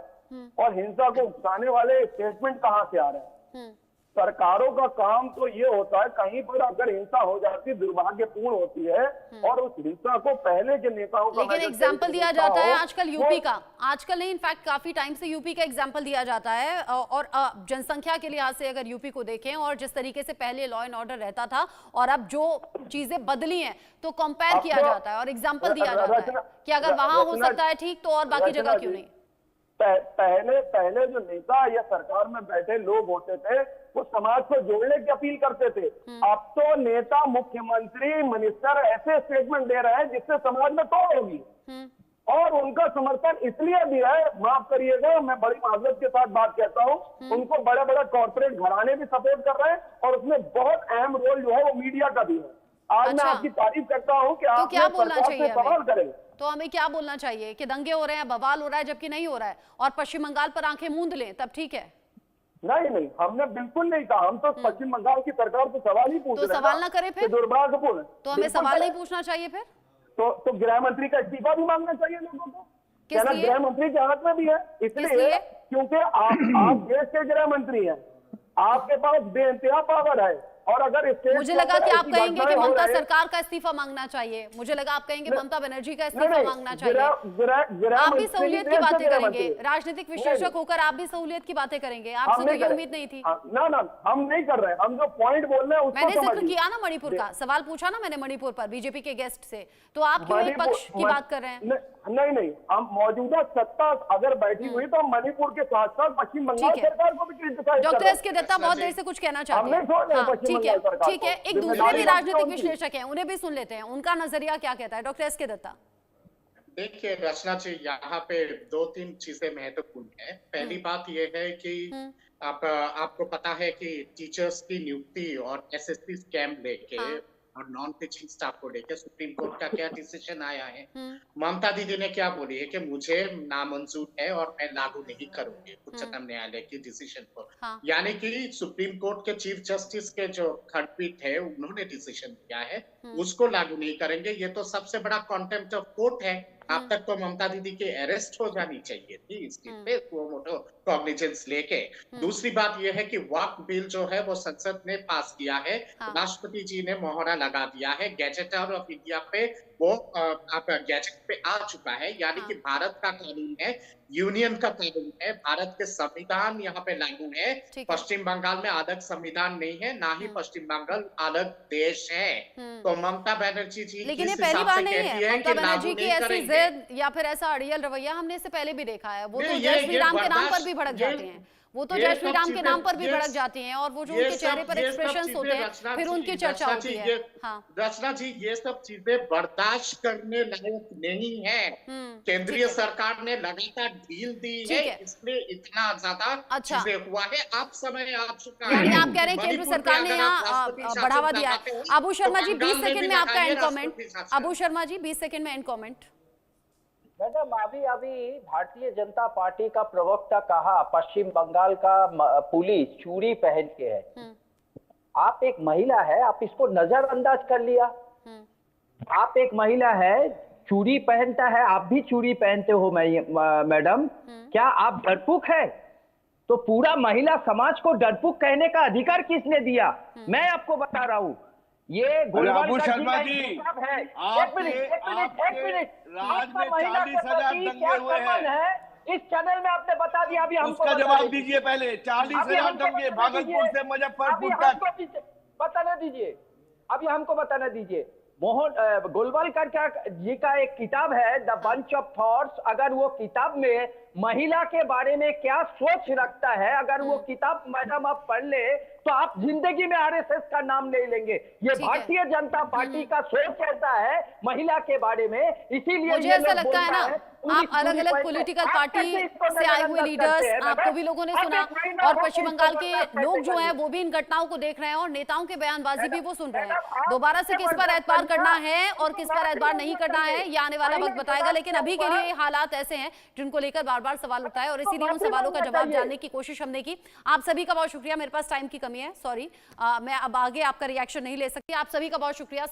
और हिंसा को उकसाने वाले स्टेटमेंट कहां से आ रहे हैं। सरकारों का काम तो ये होता है, कहीं पर अगर हिंसा हो जाती दुर्भाग्यपूर्ण होती है, और उस हिंसा को पहले के नेताओं का, लेकिन एग्जाम्पल दिया जाता है आजकल यूपी का, आजकल नहीं, इनफैक्ट काफी टाइम से यूपी का एग्जाम्पल दिया जाता है। और जनसंख्या के लिहाज से अगर यूपी को देखें और जिस तरीके से पहले लॉ एंड ऑर्डर रहता था और अब जो चीजें बदली हैं, तो कंपेयर किया जाता है और एग्जाम्पल दिया जाता है कि अगर वहां हो सकता है ठीक, तो और बाकी जगह क्यों नहीं। पहले जो नेता या सरकार में बैठे लोग होते थे वो समाज को जोड़ने की अपील करते थे। अब तो नेता, मुख्यमंत्री, मिनिस्टर ऐसे स्टेटमेंट दे रहे हैं जिससे समाज में तोड़ होगी, और उनका समर्थन इसलिए भी है, माफ करिएगा मैं बड़ी माजरत के साथ बात कहता हूँ, उनको बड़े बड़े कॉर्पोरेट घराने भी सपोर्ट कर रहे हैं, और उसमें बहुत अहम रोल जो है वो मीडिया का भी है। आज मैं आपकी तारीफ करता हूँ कि आप क्या बोलना चाहिए सवाल करें, तो हमें क्या बोलना चाहिए कि दंगे हो रहे हैं, बवाल हो रहा है, जबकि नहीं हो रहा है, और पश्चिम बंगाल पर आंखें मूंद लें तब ठीक है। नहीं, हमने बिल्कुल नहीं कहा। हम तो पश्चिम बंगाल की सरकार से सवाल ही पूछ रहे हैं। तो सवाल ना करें फिर, दुर्भाग्यपूर्ण। तो हमें सवाल नहीं पूछना चाहिए फिर, तो गृह मंत्री का इस्तीफा भी मांगना चाहिए लोगों को। क्या गृह मंत्री के हाथ में भी है, इसलिए क्योंकि आप देश के गृह मंत्री हैं, आपके पास बेइंतहा पावर है। और अगर मुझे लगा कि आप कहेंगे कि ममता सरकार का इस्तीफा मांगना चाहिए, मुझे लगा आप कहेंगे ममता बनर्जी का इस्तीफा मांगना चाहिए। आप भी सहूलियत की बातें करेंगे, राजनीतिक विश्लेषक होकर आप भी सहूलियत की बातें करेंगे, आपसे तो ये उम्मीद नहीं थी। ना, हम नहीं कर रहे, हम जो पॉइंट बोल रहे हैं मैंने जिक्र किया ना मणिपुर का, सवाल पूछा ना मैंने मणिपुर पर बीजेपी के गेस्ट से, तो आप क्यों एक पक्ष की बात कर रहे हैं। नहीं, हम मौजूदा सत्ता अगर बैठी हुई तो मणिपुर के साथ साथ पश्चिम बंगाल सरकार को भी क्रिटिसाइज। डॉक्टर एस के दत्ता बहुत देर से कुछ कहना चाहते हैं, ठीक है, एक दूसरे भी राजनीतिक विश्लेषक हैं, उन्हें भी सुन लेते हैं, उनका नजरिया क्या कहता है। डॉक्टर एस के दत्ता। देखिए रचना जी, यहाँ पे 2-3 चीजें महत्वपूर्ण है। पहली बात यह है कि आपको पता है कि टीचर्स की नियुक्ति और एसएससी स्कैम लेके और नॉन टीचिंग स्टाफ को लेकर सुप्रीम कोर्ट का क्या डिसीजन आया है। ममता दीदी ने क्या बोली है कि मुझे नामंजूर है और मैं लागू नहीं करूंगी उच्चतम न्यायालय की डिसीजन को। यानी कि सुप्रीम कोर्ट के चीफ जस्टिस के जो खंडपीठ है उन्होंने डिसीजन दिया है, उसको लागू नहीं करेंगे। ये तो सबसे बड़ा कॉन्टेम्प्ट ऑफ कोर्ट है। अब तक तो ममता दीदी के अरेस्ट हो जानी चाहिए थी इसकी पे कॉग्निजेंस लेके। दूसरी बात यह है कि वक्फ बिल जो है वो संसद ने पास किया है, राष्ट्रपति जी ने मोहरा लगा दिया है, गैजेटर ऑफ इंडिया पे वो आप गैजेट पे आ चुका है। यानी कि भारत का कानून है, यूनियन का कानून है, भारत के संविधान यहाँ पे लागू है। पश्चिम बंगाल में अलग संविधान नहीं है, ना ही पश्चिम बंगाल अलग देश है। तो ममता बनर्जी जी लेकिन ये पहली बार नहीं है, ममता बनर्जी की ऐसी जिद या फिर ऐसा अड़ियल रवैया हमने इससे पहले भी देखा है। वो तो जय श्री राम के नाम पर भी भड़क जाते हैं, वो तो जय श्री राम के नाम पर भी भड़क जाती हैं, और वो जो उनके चेहरे पर एक्सप्रेशंस होते हैं फिर उनकी चर्चा होती है। रचना जी, ये सब चीजें बर्दाश्त करने लायक नहीं है। केंद्रीय सरकार ने लगातार ढील दी है, इसलिए इतना ज्यादा चीजें हुआ है। अब समय आ चुका है। आप कह रहे हैं केंद्र सरकार ने यहाँ बढ़ावा दिया है। अबू शर्मा जी 20 सेकंड में आपका end comment. Abu Sharma ji 20 second में एंड कमेंट। मैडम अभी भारतीय जनता पार्टी का प्रवक्ता कहा पश्चिम बंगाल का पुलिस चूड़ी पहन के है। आप एक महिला है, आप इसको नजरअंदाज कर लिया। आप एक महिला है, चूड़ी पहनता है, आप भी चूड़ी पहनते हो मैडम, क्या आप डरपोक है? तो पूरा महिला समाज को डरपोक कहने का अधिकार किसने दिया? मैं आपको बता रहा हूँ, ये अबू शर्मा जी है। एक मिनट राज में 40,000 दंगे हुए हैं, इस चैनल में आपने बता दिया। अभी हमको उसका जवाब दीजिए पहले। 40,000 दंगे भागलपुर से मुजफ्फरपुर तक, बताना दीजिए, अभी हमको बताना दीजिए। गोलवलकर जी का एक किताब है द बंच ऑफ थॉट्स। अगर वो किताब में महिला के बारे में क्या सोच रखता है, अगर वो किताब मैडम आप पढ़ ले तो आप जिंदगी में आरएसएस का नाम नहीं लेंगे। ये भारतीय जनता पार्टी का सोच ऐसा है महिला के बारे में, इसीलिए मुझे ऐसा लगता है ना आप अलग अलग पॉलिटिकल पार्टी से आए हुए लीडर्स, आपको भी लोगों ने सुना, और पश्चिम बंगाल के लोग जो हैं वो भी इन घटनाओं को देख रहे हैं और नेताओं के बयानबाजी भी वो सुन रहे हैं। दोबारा से किस पर एतबार करना है और किस पर एतबार नहीं करना है ये आने वाला वक्त बताएगा, लेकिन अभी के लिए हालात ऐसे हैं जिनको लेकर बार बार सवाल उठता है और इसीलिए उन सवालों का जवाब जानने की कोशिश हमने की। आप सभी का बहुत शुक्रिया। मेरे पास टाइम की कमी है, सॉरी, मैं अब आगे आपका रिएक्शन नहीं ले सकती। आप सभी का बहुत शुक्रिया।